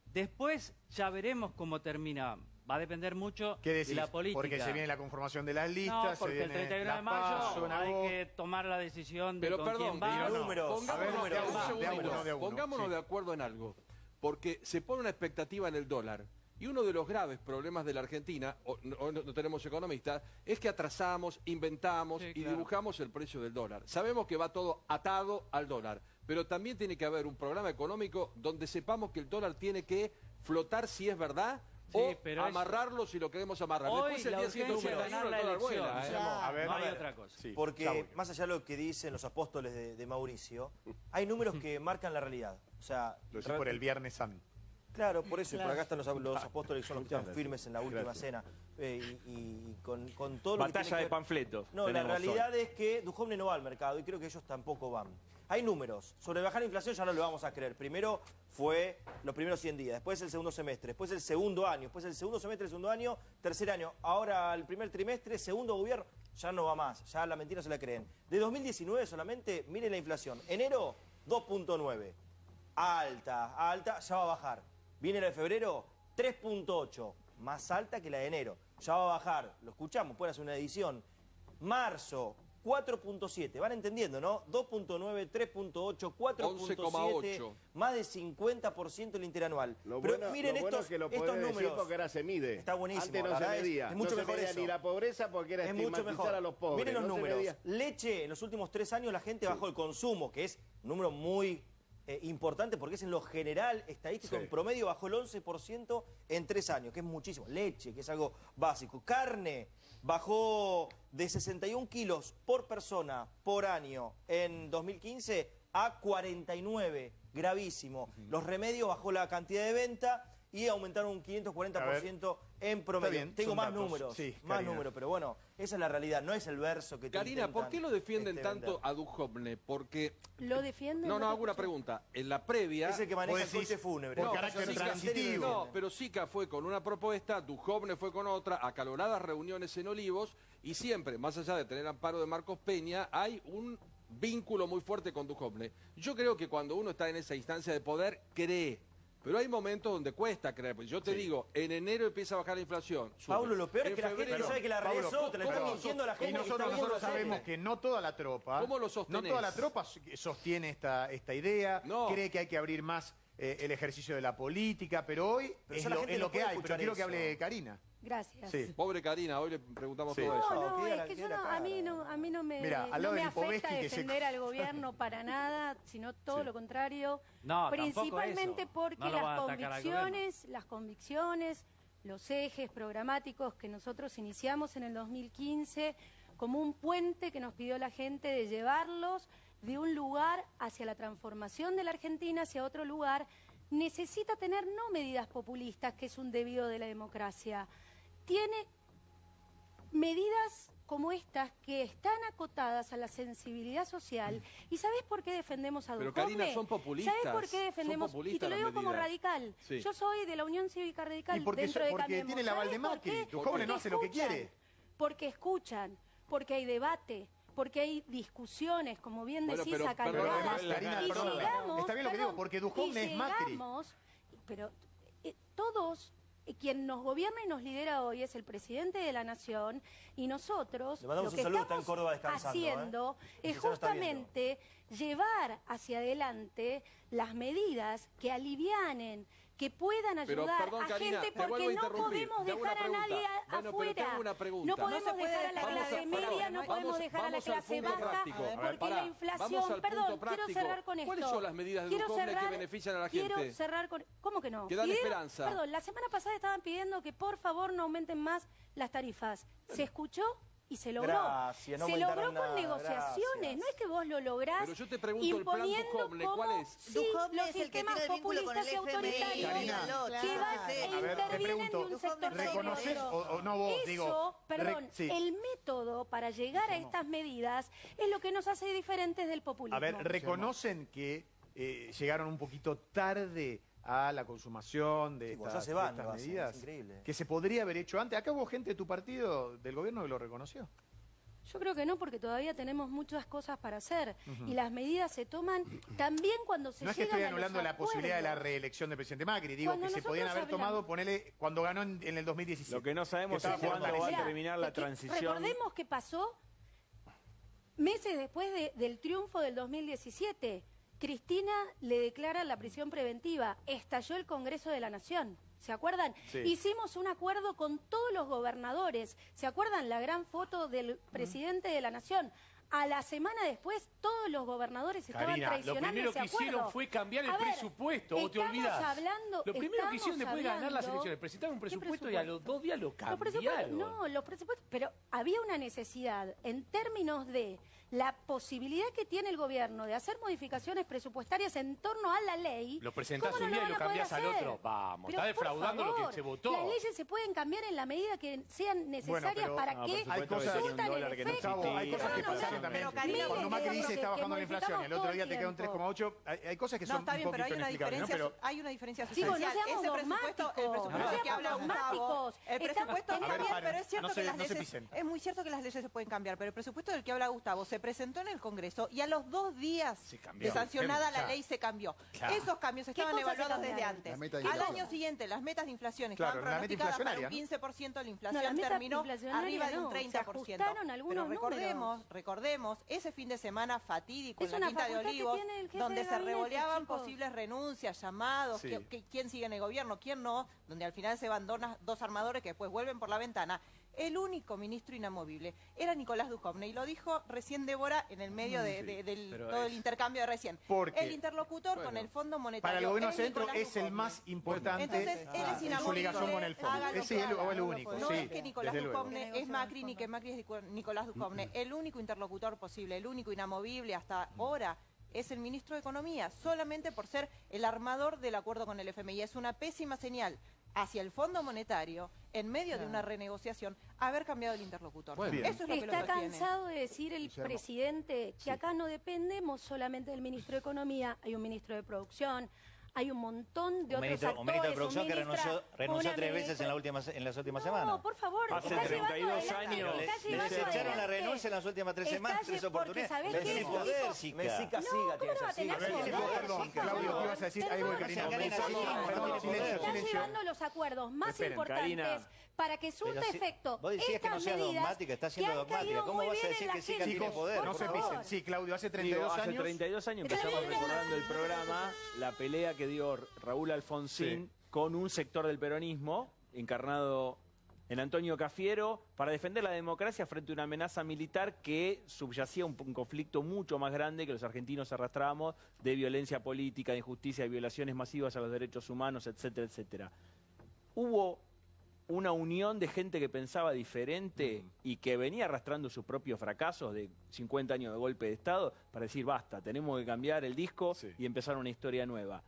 Después ya veremos cómo termina. Va a depender mucho ¿Qué de decís? la política. Porque se viene la conformación de las No, listas, se porque el viene 31 de las PASO mayo en hay agosto. que tomar la decisión de Pero con perdón, quién va. números. A ver, Pongámonos de a uno, un de a segundito. uno, de a uno. Pongámonos Sí. de acuerdo en algo. Porque se pone una expectativa en el dólar. Y uno de los graves problemas de la Argentina, no tenemos economistas, es que atrasamos, inventamos Sí, y claro. dibujamos el precio del dólar. Sabemos que va todo atado al dólar, pero también tiene que haber un programa económico donde sepamos que el dólar tiene que flotar si es verdad Sí, o pero amarrarlo si lo queremos amarrar. Hoy Después el la día urgencia es 131 ganar la el dólar elección. vuela, ¿eh? Claro. A ver, No a hay ver. otra cosa. Sí, ya Porque voy. más allá de lo que dicen los apóstoles de Mauricio, hay números que marcan la realidad. O sea, Lo decís por el Viernes Santo. Claro, por eso, y por Claro. acá están los apóstoles que son los que están firmes en la última cena. Y con todo lo que Batalla tiene que de ver- panfletos. No, la tenemos hoy. realidad es que Duhovne no va al mercado y creo que ellos tampoco van. Hay números. Sobre bajar la inflación ya no lo vamos a creer. Primero fue los primeros 100 días, después el segundo semestre, después el segundo año, después el segundo semestre, el segundo año, tercer año. Ahora el primer trimestre, segundo gobierno, ya no va más. Ya la mentira se la creen. De 2019 solamente, miren la inflación. Enero, 2.9. alta, ya va a bajar. Viene la de febrero, 3.8, más alta que la de enero. Ya va a bajar, lo escuchamos, puede hacer una edición. Marzo, 4.7, van entendiendo, ¿no? 2.9, 3.8, 4.7, más de 50% el interanual. Pero miren estos números. Porque ahora se mide. Está buenísimo. Antes no se medía. Es mucho mejor eso. Ni la pobreza porque era estigmatizar a los pobres. Miren los números. Leche, en los últimos 3 años la gente bajó el consumo, que es un número muy importante porque es en lo general estadístico. En promedio bajó el 11% en 3 años, que es muchísimo. Leche, que es algo básico. Carne bajó de 61 kilos por persona por año en 2015 a 49, gravísimo. Los remedios bajó la cantidad de venta y aumentaron un 540% en promedio. Bien, tengo más datos. números, Sí, pero bueno, esa es la realidad, no es el verso que te Karina, ¿por qué lo defienden tanto a Duhovne? Porque... ¿Lo defienden? No, hago una pregunta. En la previa... Es el que maneja el coche fúnebre. Por carácter transitivo. No, pero Sica fue con una propuesta, Duhovne fue con otra, acaloradas reuniones en Olivos, y siempre, más allá de tener amparo de Marcos Peña, hay un vínculo muy fuerte con Duhovne. Yo creo que cuando uno está en esa instancia de poder, cree. Pero hay momentos donde cuesta creer. Pues yo te digo, en enero empieza a bajar la inflación. Pablo, lo peor es que la gente no sabe que la realidad es otra. Le están mintiendo a la gente. Y nosotros sabemos que no toda la tropa... ¿Cómo lo sostenés? No toda la tropa sostiene esta idea, cree que hay que abrir más el ejercicio de la política, pero hoy es lo que hay. Pero quiero que hable Karina. Gracias. Sí. Pobre Karina, hoy le preguntamos todo eso. No, es que a mí no me afecta defender al gobierno para nada, sino todo lo contrario. No, principalmente porque no las convicciones, los ejes programáticos que nosotros iniciamos en el 2015 como un puente que nos pidió la gente de llevarlos de un lugar hacia la transformación de la Argentina, hacia otro lugar, necesita tener no medidas populistas, que es un debido de la democracia. Tiene medidas como estas que están acotadas a la sensibilidad social. ¿Y sabés por qué defendemos a Duhovne? Pero Karina, son populistas. ¿Sabés por qué defendemos? Y te lo digo como radical. Sí. Yo soy de la Unión Cívica Radical. ¿Y porque tiene la aval de Macri? Duhovne no hace lo que quiere. Porque escuchan, porque hay debate, porque hay discusiones, como bien decís, acaloradas. Karina, está bien lo que digo, porque Duhovne es Macri. Pero todos... Quien nos gobierna y nos lidera hoy es el presidente de la Nación, y nosotros lo que estamos haciendo es justamente llevar hacia adelante las medidas que alivianen, que puedan ayudar a gente, porque no podemos dejar a nadie afuera. No podemos dejar a la clase media, no podemos dejar a la clase baja, porque la inflación... Perdón, quiero cerrar con esto. ¿Cuáles son las medidas de Duhovne que benefician a la gente? Quiero cerrar con... ¿Cómo que no? Que dan esperanza. Perdón, la semana pasada estaban pidiendo que por favor no aumenten más las tarifas. ¿Se escuchó? Y se logró. Gracias, no se logró nada, con negociaciones. Gracias. No es que vos lo lográs. Pero yo te pregunto, el plan Duhovne, ¿cuál es? Sí, los sistemas populistas y autoritarios que van e intervienen de un sector ¿reconoces o no vos? El método para llegar a estas medidas es lo que nos hace diferentes del populismo. A ver, ¿reconocen que llegaron un poquito tarde a la consumación de estas medidas? Es increíble. Que se podría haber hecho antes. Acá hubo gente de tu partido, del gobierno, que lo reconoció. Yo creo que no, porque todavía tenemos muchas cosas para hacer. Y las medidas se toman también cuando se llegan a los acuerdos. No es que estoy anulando la posibilidad de la reelección del presidente Macri. Digo que se podían haber tomado, ponele, cuando ganó en el 2017. Lo que no sabemos es cuándo va a terminar la transición. Recordemos que pasó meses después del triunfo del 2017. Cristina le declara la prisión preventiva. Estalló el Congreso de la Nación. ¿Se acuerdan? Sí. Hicimos un acuerdo con todos los gobernadores. ¿Se acuerdan la gran foto del presidente de la Nación? A la semana después, todos los gobernadores estaban traicionando ese acuerdo. Lo primero que hicieron fue cambiar el presupuesto, ¿o te olvidás? Lo primero que hicieron después de ganar las elecciones, presentaron un presupuesto y a los 2 días lo cambiaron. Los presupuestos, pero había una necesidad en términos de la posibilidad que tiene el gobierno de hacer modificaciones presupuestarias en torno a la ley. Lo presentás un día y lo cambiás al otro. Vamos, está defraudando lo que se votó. Las leyes se pueden cambiar en la medida que sean necesarias para que hay cosas que pasaron también. Cuando Macri dice está bajando la inflación y el otro día te queda un 3,8, hay cosas que son un poquito inexplicables. Hay una diferencia sustancial. Ese presupuesto que habla Gustavo, el presupuesto está bien, pero es cierto que las leyes, es muy cierto que las leyes se pueden cambiar, pero el presupuesto del que habla Gustavo se presentó en el Congreso y a los 2 días de sancionada la ley se cambió. Claro. Esos cambios estaban evaluados desde antes. Al año siguiente las metas de inflación estaban pronosticadas para un 15%, la inflación terminó arriba de un 30%. Recordemos ese fin de semana fatídico en la Quinta de Olivos, donde se revoleaban posibles renuncias, llamados, quién sigue en el gobierno, quién no, donde al final se van 2 armadores que después vuelven por la ventana. El único ministro inamovible era Nicolás Dujovne, y lo dijo recién Débora en el medio de todo el intercambio de recién. El interlocutor con el Fondo Monetario. Para el gobierno centro es el más importante. Entonces, él es inamovible. Su ligación con el fondo. Es el único. No es que Nicolás Dujovne es Macri, ni que Macri es Nicolás Dujovne. El único interlocutor posible, el único inamovible hasta ahora, es el ministro de Economía, solamente por ser el armador del acuerdo con el FMI. Es una pésima señal hacia el Fondo Monetario, en medio de una renegociación, haber cambiado el interlocutor. Eso es lo que Está lo sostiene. cansado de decir el presidente que acá no dependemos solamente del ministro de Economía, hay un ministro de Producción, hay un montón de otros actores. Un ministro de Producción que renunció 3 veces en las últimas semanas. No, por favor. Hace 32 años. Les echaron la renuncia en las últimas 3 semanas, 3 oportunidades. Siga, Claudio, ¿qué ibas a decir? Ahí voy, Karina. Está llevando los acuerdos más importantes para que surta efecto. Vos decías que no sea dogmática, está siendo dogmática. ¿Cómo vas a decir que sí tiene poder? No se pisen. Sí, Claudio, hace 32 años. Hace 32 años empezamos recordando el programa, la pelea que dio Raúl Alfonsín con un sector del peronismo, encarnado en Antonio Cafiero, para defender la democracia frente a una amenaza militar que subyacía un conflicto mucho más grande que los argentinos arrastrábamos, de violencia política, de injusticia, de violaciones masivas a los derechos humanos, etcétera, etcétera. Hubo una unión de gente que pensaba diferente y que venía arrastrando sus propios fracasos de 50 años de golpe de Estado para decir, basta, tenemos que cambiar el disco y empezar una historia nueva.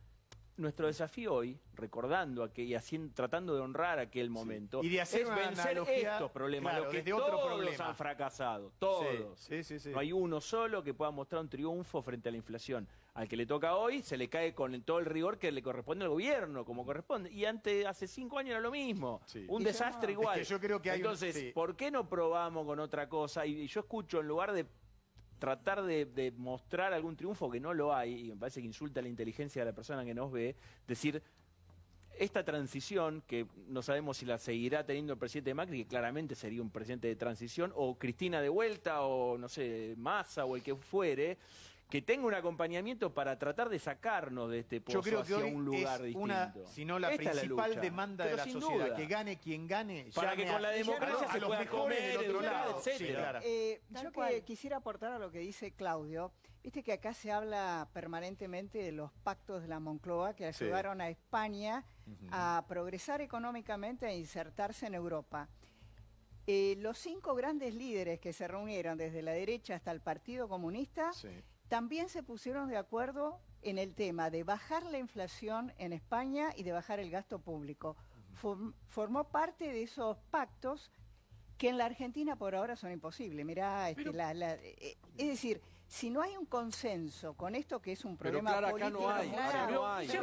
Nuestro desafío hoy, recordando tratando de honrar aquel momento, y de hacer es vencer estos problemas, lo que todos han fracasado, todos. No hay uno solo que pueda mostrar un triunfo frente a la inflación. Al que le toca hoy se le cae con todo el rigor que le corresponde al gobierno, como corresponde. Y hace 5 años era lo mismo, un desastre igual. Es que yo creo que entonces, ¿por qué no probamos con otra cosa? Y yo escucho, en lugar de tratar de mostrar algún triunfo que no lo hay, y me parece que insulta la inteligencia de la persona que nos ve, decir, esta transición, que no sabemos si la seguirá teniendo el presidente Macri, que claramente sería un presidente de transición, o Cristina de vuelta, o no sé, Massa, o el que fuere, que tenga un acompañamiento para tratar de sacarnos de este pozo hacia un lugar distinto. Si no la principal demanda de la sociedad, que gane quien gane, para que con la democracia se pueda comer, del otro lado, etcétera. Yo quisiera aportar a lo que dice Claudio. Viste que acá se habla permanentemente de los pactos de la Moncloa que ayudaron a España a progresar económicamente e insertarse en Europa. Los 5 grandes líderes que se reunieron desde la derecha hasta el Partido Comunista también se pusieron de acuerdo en el tema de bajar la inflación en España y de bajar el gasto público. Formó parte de esos pactos que en la Argentina por ahora son imposibles. Mirá, es decir, si no hay un consenso con esto que es un problema político... Acá no hay. ¿Qué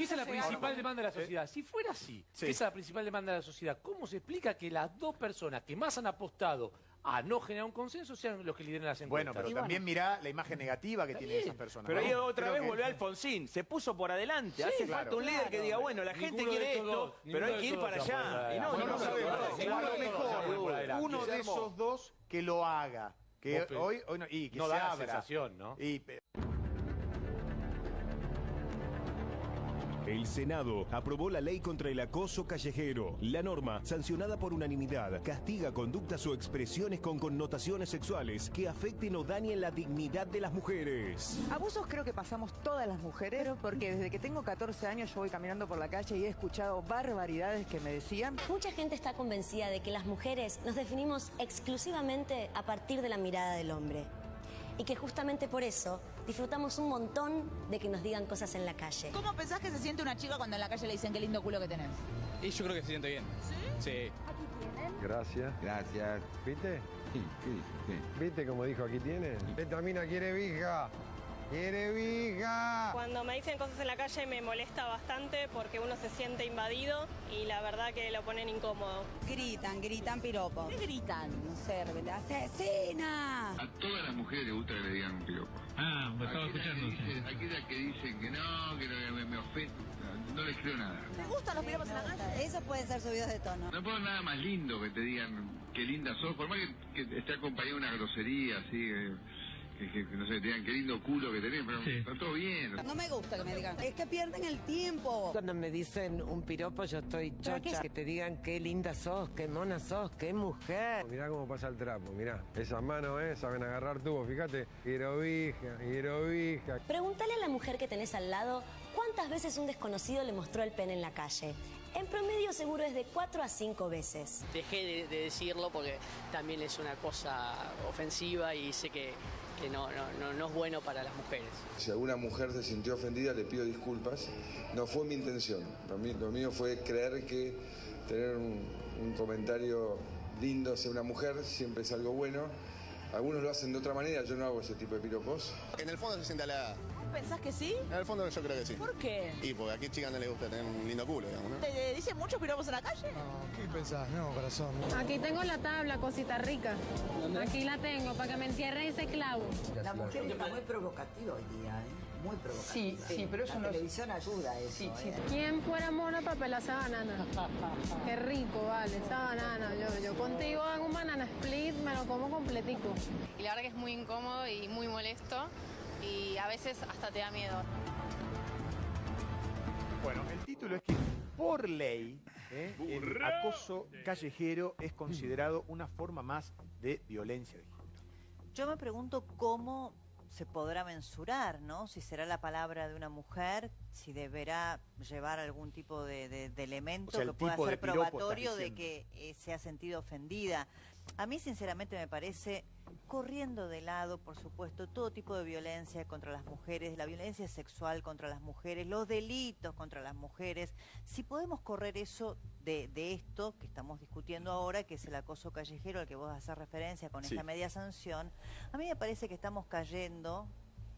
es la principal demanda de la sociedad? Si fuera así, que es la principal demanda de la sociedad, ¿cómo se explica que las 2 personas que más han apostado a no generar un consenso sean los que lideran las encuestas? Bueno, pero también mirá la imagen negativa que tienen esas personas. Pero ahí otra vez volvió Alfonsín, se puso por adelante. Hace falta un líder que diga, bueno, la gente quiere esto, pero hay que ir para allá. Y no sabemos. Uno de esos 2 que lo haga. Que hoy no, y que no se da abra. sensación, ¿no? El Senado aprobó la ley contra el acoso callejero. La norma, sancionada por unanimidad, castiga conductas o expresiones con connotaciones sexuales que afecten o dañen la dignidad de las mujeres. Abusos creo que pasamos todas las mujeres, porque desde que tengo 14 años yo voy caminando por la calle y he escuchado barbaridades que me decían. Mucha gente está convencida de que las mujeres nos definimos exclusivamente a partir de la mirada del hombre. Y que justamente por eso disfrutamos un montón de que nos digan cosas en la calle. ¿Cómo pensás que se siente una chica cuando en la calle le dicen qué lindo culo que tenés? Y yo creo que se siente bien. ¿Sí? Sí. Aquí tienen. Gracias. ¿Viste? Sí. ¿Viste como dijo aquí tienen? Esta mina quiere vija. ¡Jerevija! Cuando me dicen cosas en la calle me molesta bastante porque uno se siente invadido y la verdad que lo ponen incómodo. Gritan piropos. ¿Qué gritan? No sé, ¡asesina! A todas las mujeres les gusta que le digan un piropo. Ah, me estaba escuchando. Aquellas que dicen que no me ofende, no les creo nada. ¿Te gustan los piropos en la calle? Eso pueden ser subidos de tono. No puedo nada más lindo que te digan qué linda sos, por más que esté acompañado de una grosería así, que no sé, te digan qué lindo culo que tenés, pero está todo bien. No me gusta que me digan, es que pierden el tiempo. Cuando me dicen un piropo yo estoy chocha, que te digan qué linda sos, qué mona sos, qué mujer. Mirá cómo pasa el trapo, mirá. Esas manos, saben agarrar tubos, fíjate. Hierovija. Pregúntale a la mujer que tenés al lado cuántas veces un desconocido le mostró el pene en la calle. En promedio seguro es de 4 a 5 veces. Dejé de decirlo porque también es una cosa ofensiva y sé que no es bueno para las mujeres. Si alguna mujer se sintió ofendida, le pido disculpas. No fue mi intención. Lo mío fue creer que tener un comentario lindo hacia una mujer siempre es algo bueno. Algunos lo hacen de otra manera, yo no hago ese tipo de piropos. En el fondo se siente halagada. ¿Pensás que sí? En el fondo yo creo que sí. ¿Por qué? Y porque aquí chicas no les gusta tener un lindo culo, digamos, ¿no? ¿Te dicen muchos piropos en la calle? No, ¿qué pensás? No, corazón. Aquí tengo la tabla, cosita rica. Aquí la tengo, para que me entierre ese clavo. La mujer está muy provocativa hoy día, Muy provocativa. Sí, pero eso la televisión ayuda a eso. Sí. ¿Quién fuera mona para pelar esa banana? Qué rico, vale, esa banana. Yo contigo hago un banana split, me lo como completico. Y la verdad que es muy incómodo y muy molesto y a veces hasta te da miedo. Bueno, el título es que por ley el acoso callejero es considerado una forma más de violencia de género. Yo me pregunto cómo se podrá mensurar, ¿no? Si será la palabra de una mujer, si deberá llevar algún tipo de elemento que pueda ser probatorio de que se ha sentido ofendida. A mí, sinceramente, me parece, corriendo de lado, por supuesto, todo tipo de violencia contra las mujeres, la violencia sexual contra las mujeres, los delitos contra las mujeres. Si podemos correr eso de esto que estamos discutiendo ahora, que es el acoso callejero al que vos haces referencia con esta media sanción, a mí me parece que estamos cayendo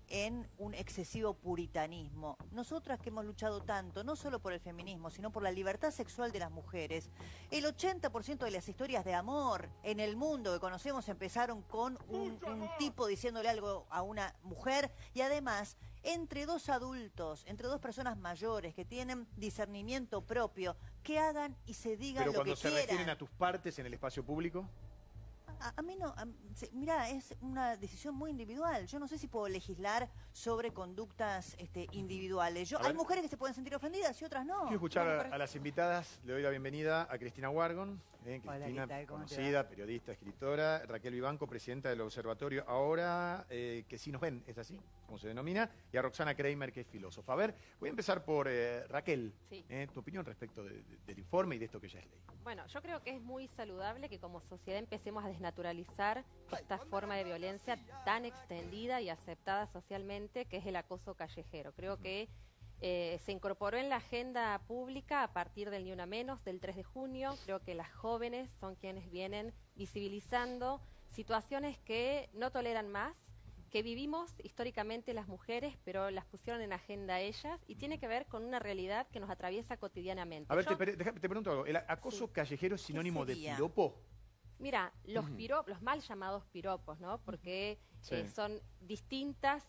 en un excesivo puritanismo. Nosotras que hemos luchado tanto, no solo por el feminismo, sino por la libertad sexual de las mujeres, el 80% de las historias de amor en el mundo que conocemos empezaron con un tipo diciéndole algo a una mujer, y además entre dos adultos, entre dos personas mayores que tienen discernimiento propio, que hagan y se digan lo que quieran. Pero cuando se refieren a tus partes en el espacio público... A mí no, mirá, es una decisión muy individual. Yo no sé si puedo legislar sobre conductas individuales. Hay mujeres que se pueden sentir ofendidas y otras no. Quiero escuchar a las invitadas. Le doy la bienvenida a Cristina Wargon, Cristina, conocida, periodista, escritora. Raquel Vivanco, presidenta del Observatorio Ahora, que sí nos ven, es así, como se denomina. Y a Roxana Kramer, que es filósofa. A ver, voy a empezar por Raquel. Sí. Tu opinión respecto del informe y de esto que ya es ley. Bueno, yo creo que es muy saludable que como sociedad empecemos a desnaturalizar esta forma de violencia tan extendida y aceptada socialmente, que es el acoso callejero. Creo que se incorporó en la agenda pública a partir del Ni Una Menos, del 3 de junio. Creo que las jóvenes son quienes vienen visibilizando situaciones que no toleran más, que vivimos históricamente las mujeres, pero las pusieron en agenda ellas, y tiene que ver con una realidad que nos atraviesa cotidianamente. A ver, te pregunto algo. ¿El acoso callejero es sinónimo de piropo? Mira, los mal llamados piropos, ¿no? Porque son distintas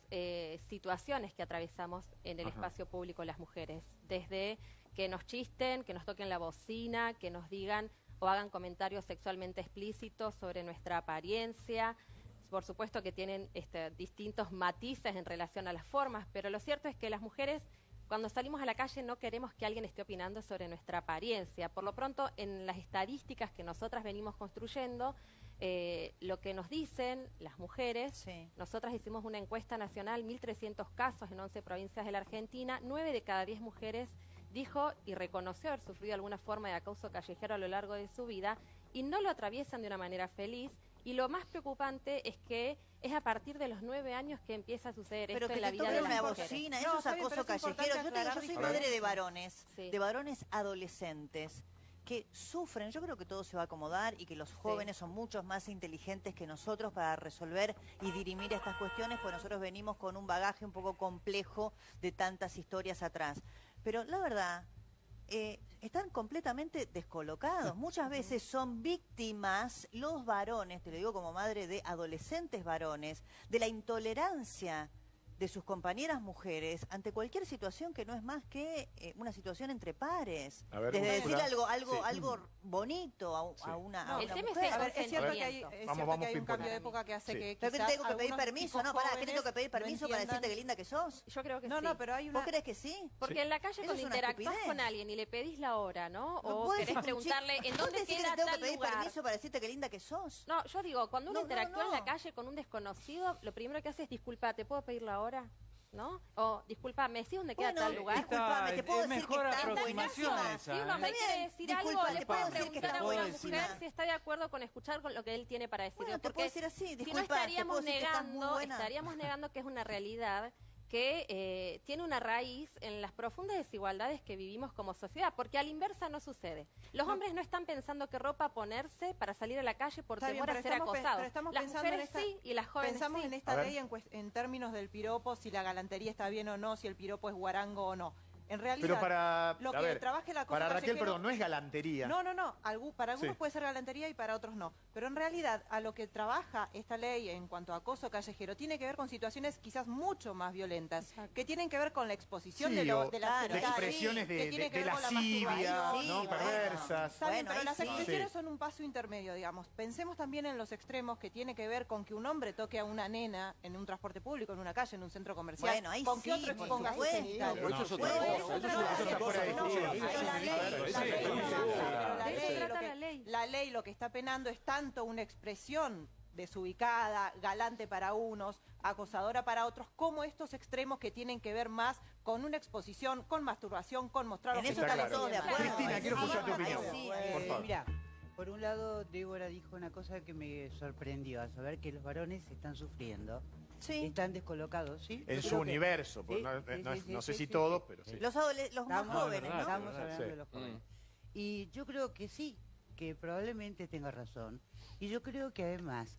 situaciones que atravesamos en el espacio público las mujeres. Desde que nos chisten, que nos toquen la bocina, que nos digan o hagan comentarios sexualmente explícitos sobre nuestra apariencia. Por supuesto que tienen distintos matices en relación a las formas, pero lo cierto es que las mujeres, cuando salimos a la calle, no queremos que alguien esté opinando sobre nuestra apariencia. Por lo pronto, en las estadísticas que nosotras venimos construyendo, lo que nos dicen las mujeres, nosotras hicimos una encuesta nacional, 1.300 casos en 11 provincias de la Argentina, 9 de cada 10 mujeres dijo y reconoció haber sufrido alguna forma de acoso callejero a lo largo de su vida, y no lo atraviesan de una manera feliz. Y lo más preocupante es que es a partir de los 9 años que empieza a suceder esto en la vida de las mujeres. Bocina, eso es acoso callejero. Yo soy madre de varones, de varones adolescentes, que sufren. Yo creo que todo se va a acomodar y que los jóvenes son muchos más inteligentes que nosotros para resolver y dirimir estas cuestiones, porque nosotros venimos con un bagaje un poco complejo de tantas historias atrás. Pero la verdad, están completamente descolocados. Muchas veces son víctimas los varones, te lo digo como madre de adolescentes varones, de la intolerancia de sus compañeras mujeres ante cualquier situación que no es más que una situación entre pares. Desde decir algo bonito a una el tema mujer. es cierto que hay un cambio de época que hace que quizás quizás tengo que pedir permiso, ¿no? Pará, ¿qué tengo que pedir permiso para decirte qué linda que sos? Yo creo que sí. No, pero hay una... ¿Vos crees que sí? Porque en la calle cuando interactúas con alguien y le pedís la hora, ¿no? O querés preguntarle en dónde queda tengo que tal pedir lugar. permiso para decirte qué linda que sos? No, yo digo, cuando uno interactúa en la calle con un desconocido, lo primero que hace es disculpa, ¿te puedo pedir la hora? ¿No? O, disculpa, ¿me decís dónde queda tal lugar? Disculpame, te puedo decir que está... Si uno me quiere decir algo, le puedo preguntar a una mujer si está de acuerdo con escuchar con lo que él tiene para decir. Bueno, te puedo decir así, si no estaríamos negando que es una realidad que tiene una raíz en las profundas desigualdades que vivimos como sociedad, porque a la inversa no sucede. Los hombres no están pensando qué ropa ponerse para salir a la calle por temor a ser acosados. Las mujeres sí y las jóvenes pensamos sí. en esta ley en términos del piropo, si la galantería está bien o no, si el piropo es guarango o no. En realidad, pero para, lo que trabaje la cosa para Raquel, perdón, no es galantería. No. Para algunos puede ser galantería y para otros no. Pero en realidad, a lo que trabaja esta ley en cuanto a acoso callejero, tiene que ver con situaciones quizás mucho más violentas, que tienen que ver con la exposición de las expresiones de lascivia, ¿no? Perversas. Pero las expresiones son un paso intermedio, digamos. Pensemos también en los extremos que tiene que ver con que un hombre toque a una nena en un transporte público, en una calle, en un centro comercial. Bueno, ahí con sí, que otro exponga sus genitales. Eso es otra cosa. La ley lo que está penando es tanto una expresión desubicada, galante para unos, acosadora para otros, como estos extremos que tienen que ver más con una exposición, con masturbación, con mostrar... En eso estamos todos de acuerdo. Cristina, quiero escuchar tu opinión. Por favor. Mira, por un lado, Débora dijo una cosa que me sorprendió, a saber que los varones están sufriendo. Sí. Están descolocados, ¿sí? En su universo, pues, no sé si todos, pero sí. Los más jóvenes, ¿no? Estamos hablando de los jóvenes. Y yo creo que sí, que probablemente tenga razón. Y yo creo que además,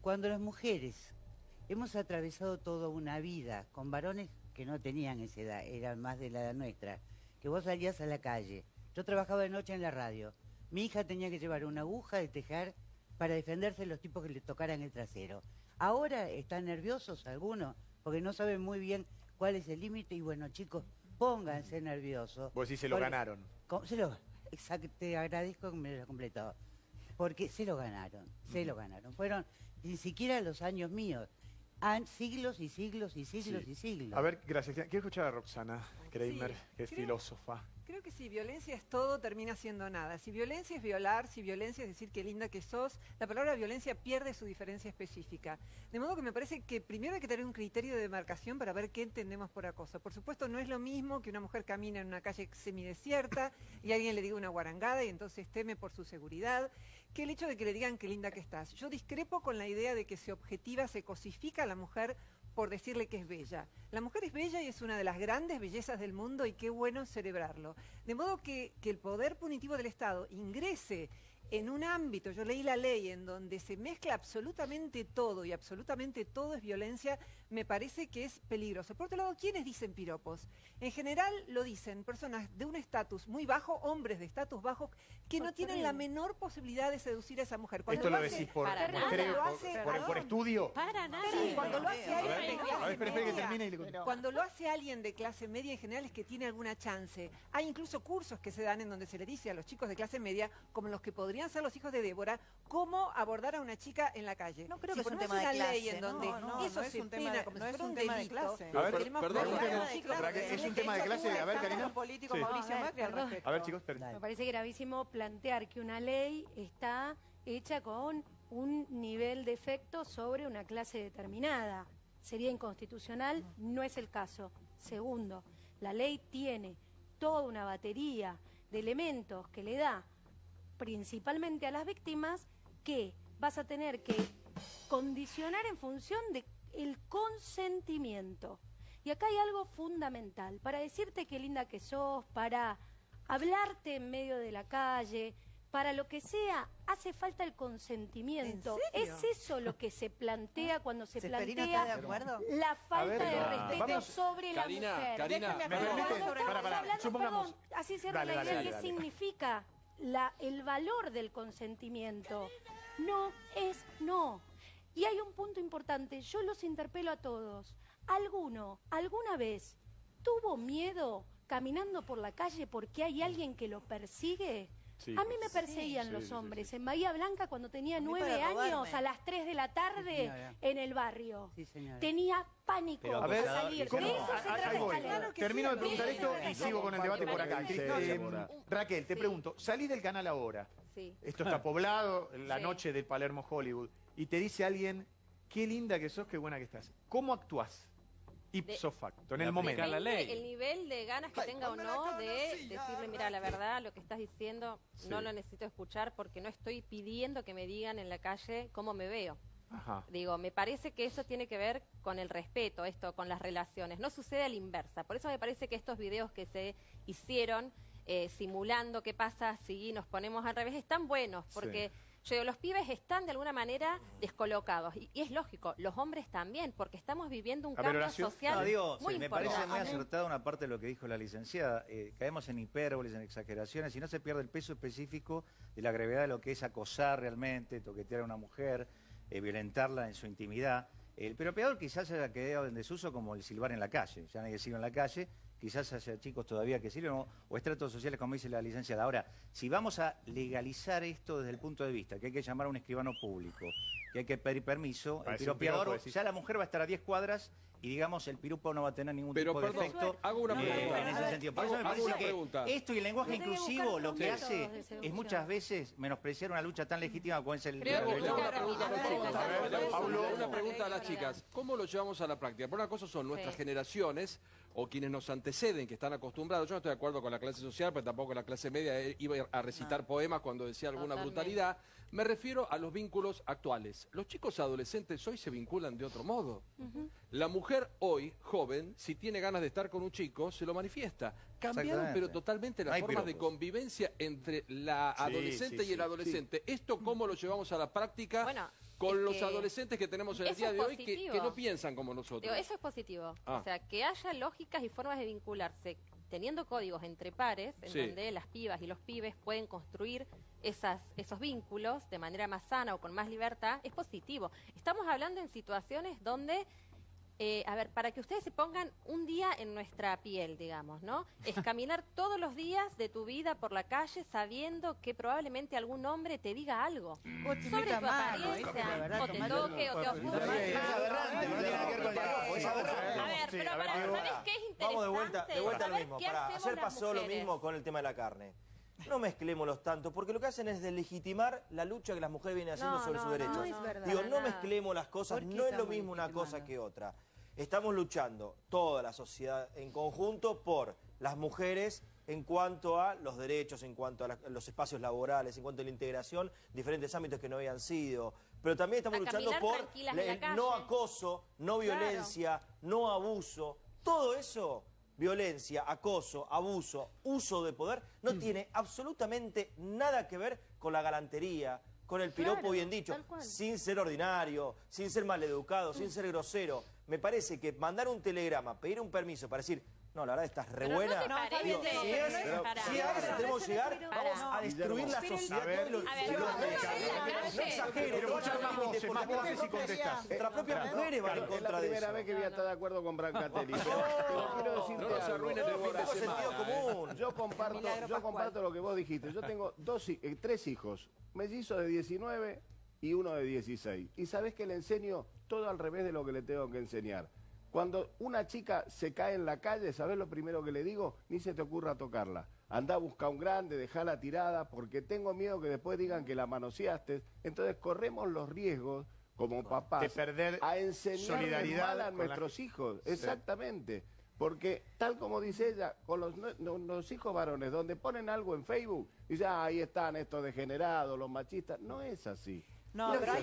cuando las mujeres hemos atravesado toda una vida con varones que no tenían esa edad, eran más de la edad nuestra, que vos salías a la calle. Yo trabajaba de noche en la radio. Mi hija tenía que llevar una aguja de tejer para defenderse de los tipos que le tocaran el trasero. Ahora están nerviosos algunos, porque no saben muy bien cuál es el límite. Y bueno, chicos, pónganse nerviosos. Vos sí se lo ganaron. Exacto, te agradezco que me lo hayas completado. Porque se lo ganaron. Fueron ni siquiera los años míos. Han siglos y siglos y siglos y siglos. A ver, gracias. Quiero escuchar a Roxana Kramer, que es filósofa. Creo que si violencia es todo, termina siendo nada. Si violencia es violar, si violencia es decir qué linda que sos, la palabra violencia pierde su diferencia específica. De modo que me parece que primero hay que tener un criterio de demarcación para ver qué entendemos por acoso. Por supuesto, no es lo mismo que una mujer camine en una calle semidesierta y alguien le diga una guarangada y entonces teme por su seguridad, que el hecho de que le digan qué linda que estás. Yo discrepo con la idea de que se objetiva, se cosifica a la mujer por decirle que es bella. La mujer es bella y es una de las grandes bellezas del mundo y qué bueno celebrarlo. De modo que el poder punitivo del Estado ingrese en un ámbito, yo leí la ley, en donde se mezcla absolutamente todo y absolutamente todo es violencia, me parece que es peligroso. Por otro lado, ¿quiénes dicen piropos? En general lo dicen personas de un estatus muy bajo, hombres de estatus bajo, que no tienen la menor posibilidad de seducir a esa mujer. ¿Esto lo decís por estudio? Para nada. Sí, cuando lo hace alguien de clase que termine y cuando lo hace alguien de clase media, en general es que tiene alguna chance. Hay incluso cursos que se dan en donde se le dice a los chicos de clase media, como los que podrían ser los hijos de Débora, cómo abordar a una chica en la calle. No creo que es un tema de clase. Ley en donde eso se pena como si fuera un delito. A ver, es un tema de clase. A ver, Karina. A ver, chicos, me parece gravísimo plantear que una ley está hecha con un nivel de efecto sobre una clase determinada. Sería inconstitucional, no es el caso. Segundo, la ley tiene toda una batería de elementos que le da principalmente a las víctimas que vas a tener que condicionar en función del consentimiento. Y acá hay algo fundamental. Para decirte qué linda que sos, para hablarte en medio de la calle, para lo que sea, hace falta el consentimiento. ¿En serio? Es eso lo que se plantea cuando se ¿Seferino plantea está de acuerdo? la falta de respeto vamos. sobre Karina, la mujer. Karina, Déjenme ¿me aclarar. permite? Cuando estamos hablando, supongamos. perdón, así cierro Dale, la dale, idea, dale, ¿qué dale. significa el valor del consentimiento? No es no. Y hay un punto importante, yo los interpelo a todos. ¿Alguna vez tuvo miedo caminando por la calle porque hay alguien que lo persigue? Sí. A mí me perseguían los hombres. En Bahía Blanca, cuando tenía A mí 9 para años, robarme. a las 3 de la tarde, señora. en el barrio. Sí, señora. Tenía pánico Pero, A ver, a salir. ¿cómo? De eso se Ahí trata voy. esta ley. Claro que Termino sí, de preguntar amigo. esto y sigo con el debate por acá. Raquel, te Sí. pregunto, salís del canal ahora, Sí. esto está poblado, la Sí. noche del Palermo Hollywood, y te dice alguien, qué linda que sos, qué buena que estás. ¿Cómo actuás? Ipso facto, en el momento. aplicar la ley. El nivel de ganas que tenga o no de decirle, mira, la verdad, lo que estás diciendo no lo necesito escuchar porque no estoy pidiendo que me digan en la calle cómo me veo. Ajá. Digo, me parece que eso tiene que ver con el respeto, esto, con las relaciones. No sucede a la inversa. Por eso me parece que estos videos que se hicieron simulando qué pasa si nos ponemos al revés están buenos, porque yo digo, los pibes están de alguna manera descolocados. Y es lógico, los hombres también, porque estamos viviendo un cambio social No, digo, muy me importante. parece muy acertada una parte de lo que dijo la licenciada. Caemos en hipérboles, en exageraciones, y no se pierde el peso específico de la gravedad de lo que es acosar realmente, toquetear a una mujer, violentarla en su intimidad. El piropeador quizás haya quedado en desuso como el silbar en la calle. Ya nadie silba en la calle, quizás haya chicos todavía que sirven o estratos sociales, como dice la licenciada. Ahora, si vamos a legalizar esto desde el punto de vista que hay que llamar a un escribano público, que hay que pedir permiso, el Parece un piropeador, piropo, decís. ya la mujer va a estar a 10 cuadras y digamos el piropo no va a tener ningún Pero, tipo de perdón, efecto hago una pregunta. en ese sentido. Por Hago- eso me hago parece una que pregunta. esto y el lenguaje Yo tengo que inclusivo buscar lo que conceptos de hace seducción. es muchas veces menospreciar una lucha tan legítima como es el... Creo que Le hago una Claro, pregunta a los mira, chicos. la- A ver, la- Paulo, la- una pregunta a las la- chicas. ¿Cómo lo llevamos a la práctica? Por una cosa son nuestras Sí. generaciones o quienes nos anteceden, que están acostumbrados. Yo no estoy de acuerdo con la clase social, pero tampoco la clase media iba a recitar poemas cuando decía alguna Totalmente. brutalidad. Me refiero a los vínculos actuales. Los chicos adolescentes hoy se vinculan de otro modo. La mujer hoy, joven, si tiene ganas de estar con un chico, se lo manifiesta. Cambiaron Exactamente. pero totalmente No las hay formas de piropos. convivencia entre la Sí, adolescente sí, y el sí, adolescente. ¿Esto cómo lo llevamos a la práctica Bueno, con es los que adolescentes que tenemos en el eso día es de hoy que positivo. no piensan como nosotros? Digo, eso es positivo. Ah. O sea, que haya lógicas y formas de vincularse, teniendo códigos entre pares, en Sí. donde las pibas y los pibes pueden construir esos vínculos de manera más sana o con más libertad, es positivo. Estamos hablando en situaciones donde, a ver, para que ustedes se pongan un día en nuestra piel, digamos, ¿no? Es caminar todos los días de tu vida por la calle sabiendo que probablemente algún hombre te diga algo sobre tu apariencia, o te toque, o te ofenda. Es aberrante, no tiene nada que ver con el piropo, es aberrante. A ver, pero pará, ¿sabés qué es interesante? Vamos de vuelta a lo Saber mismo. qué Pará, hacemos ayer las pasó lo mujeres. mismo con el tema de la carne. No mezclémoslos tanto, porque lo que hacen es deslegitimar la lucha que las mujeres vienen haciendo sobre sus derechos. no es verdad. Digo, Para no nada. mezclemos las cosas, ¿Por qué no es lo estamos mismo una cosa legitimando? que otra. Estamos luchando, toda la sociedad en conjunto, por las mujeres en cuanto a los derechos, en cuanto a los espacios laborales, en cuanto a la integración, diferentes ámbitos que no habían sido. Pero también estamos A luchando caminar por tranquilas en la el calle. no acoso, no violencia, no abuso. Todo eso, violencia, acoso, abuso, uso de poder, no tiene absolutamente nada que ver con la galantería, con el piropo Claro, bien dicho, tal cual. sin ser ordinario, sin ser maleducado, sin ser grosero. Me parece que mandar un telegrama, pedir un permiso para decir, no, la verdad estás re Pero no buena. te parece, Digo, pero si no es a eso tenemos que llegar, vamos a destruir la sociedad. A ver, uno en la No calle. exagere, Pero no escuchar más voces, más voces y contestás. Nuestras propias mujeres van en Es la contra de primera eso. vez que voy a estar de acuerdo con Brancatelli. Pero quiero decirte No nos algo. arruinen el fin de Tengo semana. sentido común. Yo comparto lo que vos dijiste. Yo tengo tres hijos, mellizos de 19 y uno de 16. Y sabés que le enseño todo al revés de lo que le tengo que enseñar. Cuando una chica se cae en la calle, ¿sabés lo primero que le digo? Ni se te ocurra tocarla. Andá a buscar un grande, dejala tirada, porque tengo miedo que después digan que la manoseaste. Entonces corremos los riesgos, como papás, De perder a enseñar solidaridad mal a con la nuestros hijos. Sí. Exactamente. Porque, tal como dice ella, con los hijos varones, donde ponen algo en Facebook, Y dice, ahí están estos degenerados, los machistas. No es así. No, pero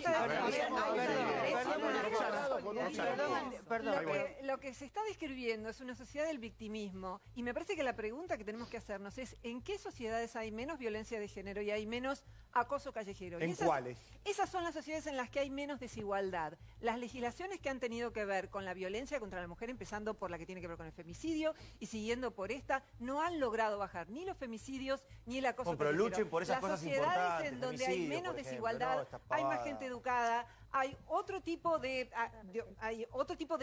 lo que se está describiendo es una sociedad del victimismo y me parece que la pregunta que tenemos que hacernos es ¿en qué sociedades hay menos violencia de género y hay menos acoso callejero? ¿En cuáles? Esas son las sociedades en las que hay menos desigualdad. Las legislaciones que han tenido que ver con la violencia contra la mujer, empezando por la que tiene que ver con el femicidio y siguiendo por esta, no han logrado bajar ni los femicidos ni el acoso pero callejero. luchen por esas cosas importantes. Las sociedades en donde hay menos desigualdad, hay más gente educada, hay otro tipo de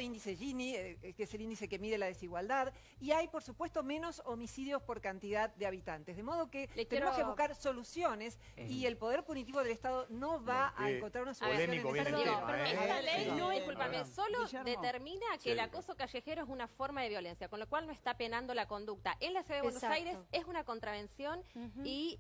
índice Gini, que es el índice que mide la desigualdad, y hay, por supuesto, menos homicidios por cantidad de habitantes. De modo que tenemos que buscar soluciones y el poder punitivo del Estado no va a encontrar una solución. Esta ley, no, discúlpame, solo determina que el acoso callejero es una forma de violencia, con lo cual no está penando la conducta. En la Ciudad de Buenos Aires es una contravención y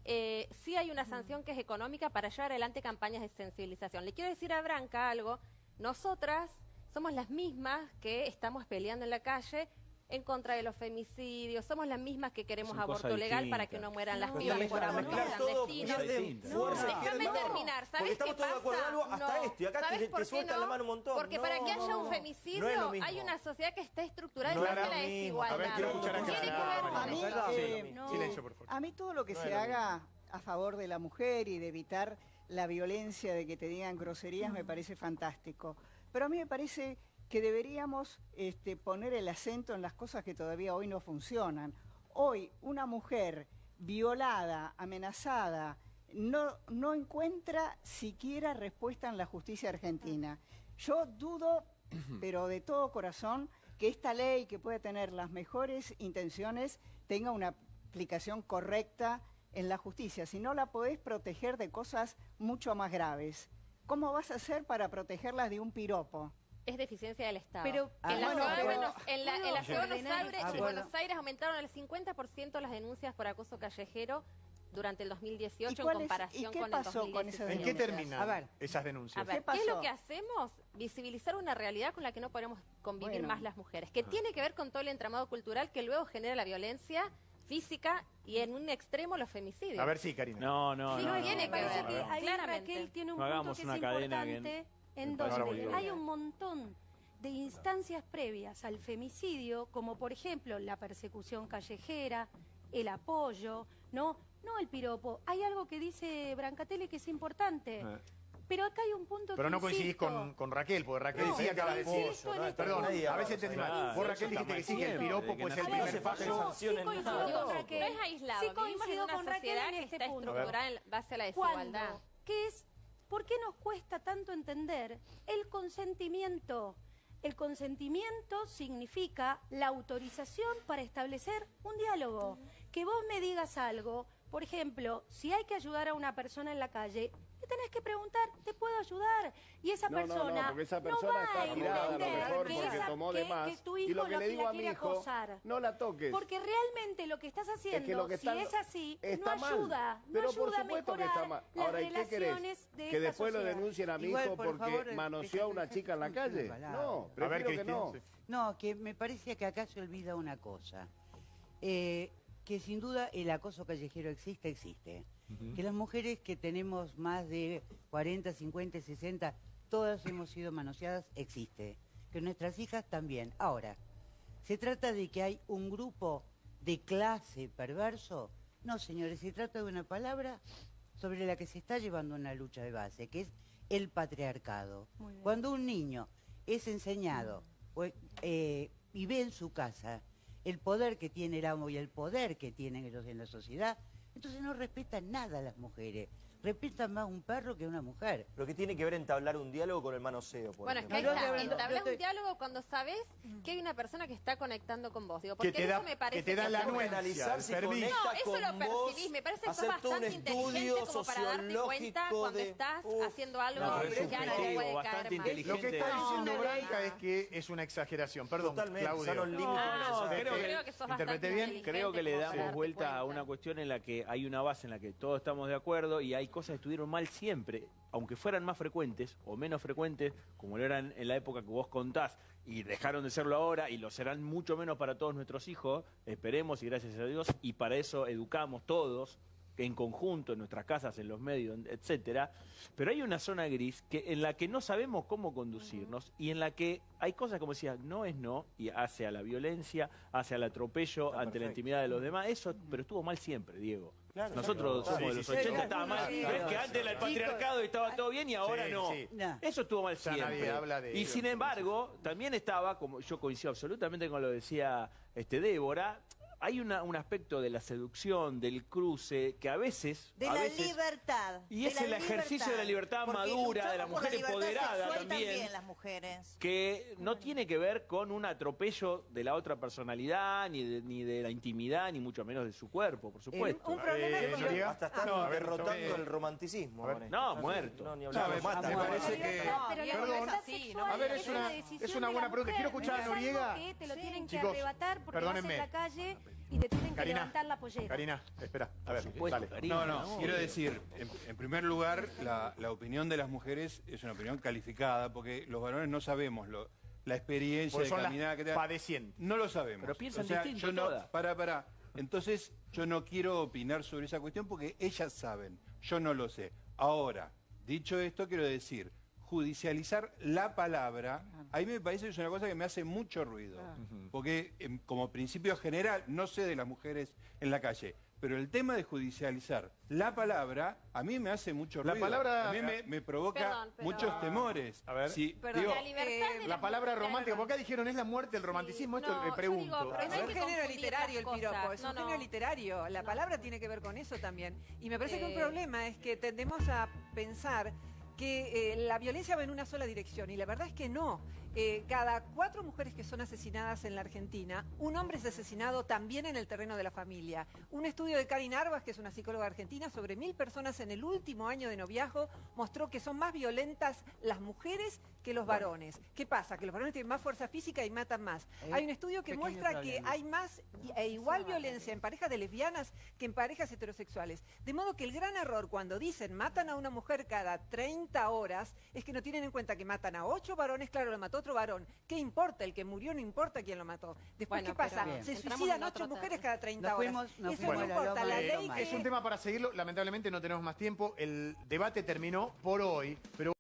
sí hay una sanción que es económica para llevar adelante campañas de sensibilización. Le quiero decir a Branca algo, nosotras somos las mismas que estamos peleando en la calle en contra de los femicidios, somos las mismas que queremos aborto legal para que no mueran las pibas por abortos clandestinos. Déjame terminar, ¿sabes qué pasa? Te sueltan la mano un montón. Porque para que haya un femicidio hay una sociedad que está estructurada en base a la desigualdad. A mí todo lo que se haga a favor de la mujer y de evitar la violencia, de que te digan groserías, me parece fantástico. Pero a mí me parece que deberíamos poner el acento en las cosas que todavía hoy no funcionan. Hoy una mujer violada, amenazada, no encuentra siquiera respuesta en la justicia argentina. Yo dudo, pero de todo corazón, que esta ley, que puede tener las mejores intenciones, tenga una aplicación correcta en la justicia. Si no la podés proteger de cosas mucho más graves, ¿cómo vas a hacer para protegerlas de un piropo? Es deficiencia del Estado. Pero, en la Ciudad de Buenos Aires aumentaron al 50% las denuncias por acoso callejero durante el 2018 en comparación con el 2017. ¿En qué terminan esas denuncias? ¿Qué es lo que hacemos? Visibilizar una realidad con la que no podemos convivir más las mujeres, que tiene que ver con todo el entramado cultural que luego genera la violencia física y en un extremo los femicidios. A ver, sí, Karina. No, tiene que ver, claramente. Raquel tiene un punto que es importante, en donde hay un montón de instancias previas al femicidio, como por ejemplo la persecución callejera, el apoyo, no el piropo. Hay algo que dice Brancatelli que es importante. Pero acá hay un punto Pero que no coincidís con Raquel, porque Raquel decía que perdón, a veces entendí mal. Vos, Raquel, dijiste que sí, que el piropo puede ser el primer paso. No es aislado, vivimos en una sociedad que está estructurada en base a la desigualdad. ¿Por qué nos cuesta tanto entender el consentimiento? El consentimiento significa la autorización para establecer un diálogo. Que vos me digas algo, por ejemplo, si hay que ayudar a una persona en la calle, te tenés que preguntar, ¿te puedo ayudar? Y esa persona porque esa persona está tirada a lo mejor porque tomó de más. Que tu y hijo lo que le digo a mi hijo, acosar. no la toques. Porque realmente lo que estás haciendo, si es así, no ayuda. Pero por supuesto que está mal. Ahora, ¿y qué querés? ¿Que después lo denuncien a mi hijo porque manoseó a una chica en la calle? No, prefiero que no. No, que me parece que acá se olvida una cosa. Que sin duda el acoso callejero existe. Que las mujeres que tenemos más de 40, 50, 60, todas hemos sido manoseadas, existe. Que nuestras hijas también. Ahora, ¿se trata de que hay un grupo de clase perverso? No, señores, se trata de una palabra sobre la que se está llevando una lucha de base, que es el patriarcado. Cuando un niño es enseñado y ve en su casa el poder que tiene el amo y el poder que tienen ellos en la sociedad, entonces no respetan nada a las mujeres. Respetan más un perro que una mujer. Pero que tiene que ver entablar un diálogo con el manoseo. Bueno, es que ahí está. Entablas un diálogo cuando sabes que hay una persona que está conectando con vos. Digo, porque eso me parece que te da la anuencia, no, eso lo percibís. Me parece que sos bastante inteligente como para darte cuenta cuando estás haciendo algo que a alguien puede caer mal. Lo que está diciendo Branca es que es una exageración. Perdón, Claudio. ¿Interpreté bien? Creo que le damos vuelta a una cuestión en la que hay una base en la que todos estamos de acuerdo y hay cosas que estuvieron mal siempre, aunque fueran más frecuentes o menos frecuentes, como lo eran en la época que vos contás, y dejaron de serlo ahora, y lo serán mucho menos para todos nuestros hijos, esperemos y gracias a Dios, y para eso educamos todos, en conjunto, en nuestras casas, en los medios, etcétera, pero hay una zona gris en la que no sabemos cómo conducirnos y en la que hay cosas como decía, no es no, y hacia la violencia, hacia el atropello ante la intimidad de los demás, eso, pero estuvo mal siempre, Diego. Claro, nosotros somos de los 80, estaba mal. Ves que antes era el patriarcado y estaba todo bien y ahora no. Eso estuvo mal siempre. Nadie habla de y ello. sin embargo, también estaba, como yo coincido absolutamente con lo que decía Débora, hay un aspecto de la seducción, del cruce, que a veces... De la libertad. Y es el ejercicio de la libertad madura, de la mujer empoderada también. Las mujeres. Que no tiene que ver con un atropello de la otra personalidad, ni de la intimidad, ni mucho menos de su cuerpo, por supuesto. Un problema hasta están derrotando el romanticismo. No, muerto. No, ni hablar, lo matan. Me parece que... Pero la libertad sexual a ver, es una buena pregunta. Quiero escuchar a Noriega. Que te lo tienen que Chicos, arrebatar porque vas perdónenme. en la calle y te tienen que Karina, levantar la pollera. Karina, espera, a ver, dale. No, quiero decir, en primer lugar, la opinión de las mujeres es una opinión calificada, porque los varones no sabemos la experiencia Porque de son caminada que te da. padecientes. No lo sabemos. Pero piensan o sea, distinto yo no, todas. Pará. Entonces, yo no quiero opinar sobre esa cuestión porque ellas saben, yo no lo sé. Ahora, dicho esto, quiero decir, judicializar la palabra, a mí me parece que es una cosa que me hace mucho ruido. Porque como principio general, no sé de las mujeres en la calle, pero el tema de judicializar la palabra, a mí me hace mucho ruido. La palabra... A mí me provoca muchos temores. A ver, digo, la libertad de la palabra romántica, porque acá dijeron es la muerte del romanticismo, esto le pregunto. Es un género literario el piropo, es un No, género literario. La palabra tiene que ver con eso también. Y me parece que un problema es que tendemos a pensar que la violencia va en una sola dirección, y la verdad es que no. Cada 4 mujeres que son asesinadas en la Argentina, un hombre es asesinado también en el terreno de la familia. Un estudio de Karin Arbas, que es una psicóloga argentina, sobre 1000 personas en el último año de noviazgo, mostró que son más violentas las mujeres que los varones. ¿Qué pasa? Que los varones tienen más fuerza física y matan más. Hay un estudio que muestra que hay más e igual violencia en parejas de lesbianas que en parejas heterosexuales. De modo que el gran error cuando dicen matan a una mujer cada 30 horas es que no tienen en cuenta que matan a 8 varones, claro, lo mató otro varón. ¿Qué importa? El que murió no importa quién lo mató. Después, ¿qué pasa? Se suicidan 8 mujeres cada 30 horas. Eso no importa. La ley es un tema para seguirlo. Lamentablemente no tenemos más tiempo. El debate terminó por hoy, pero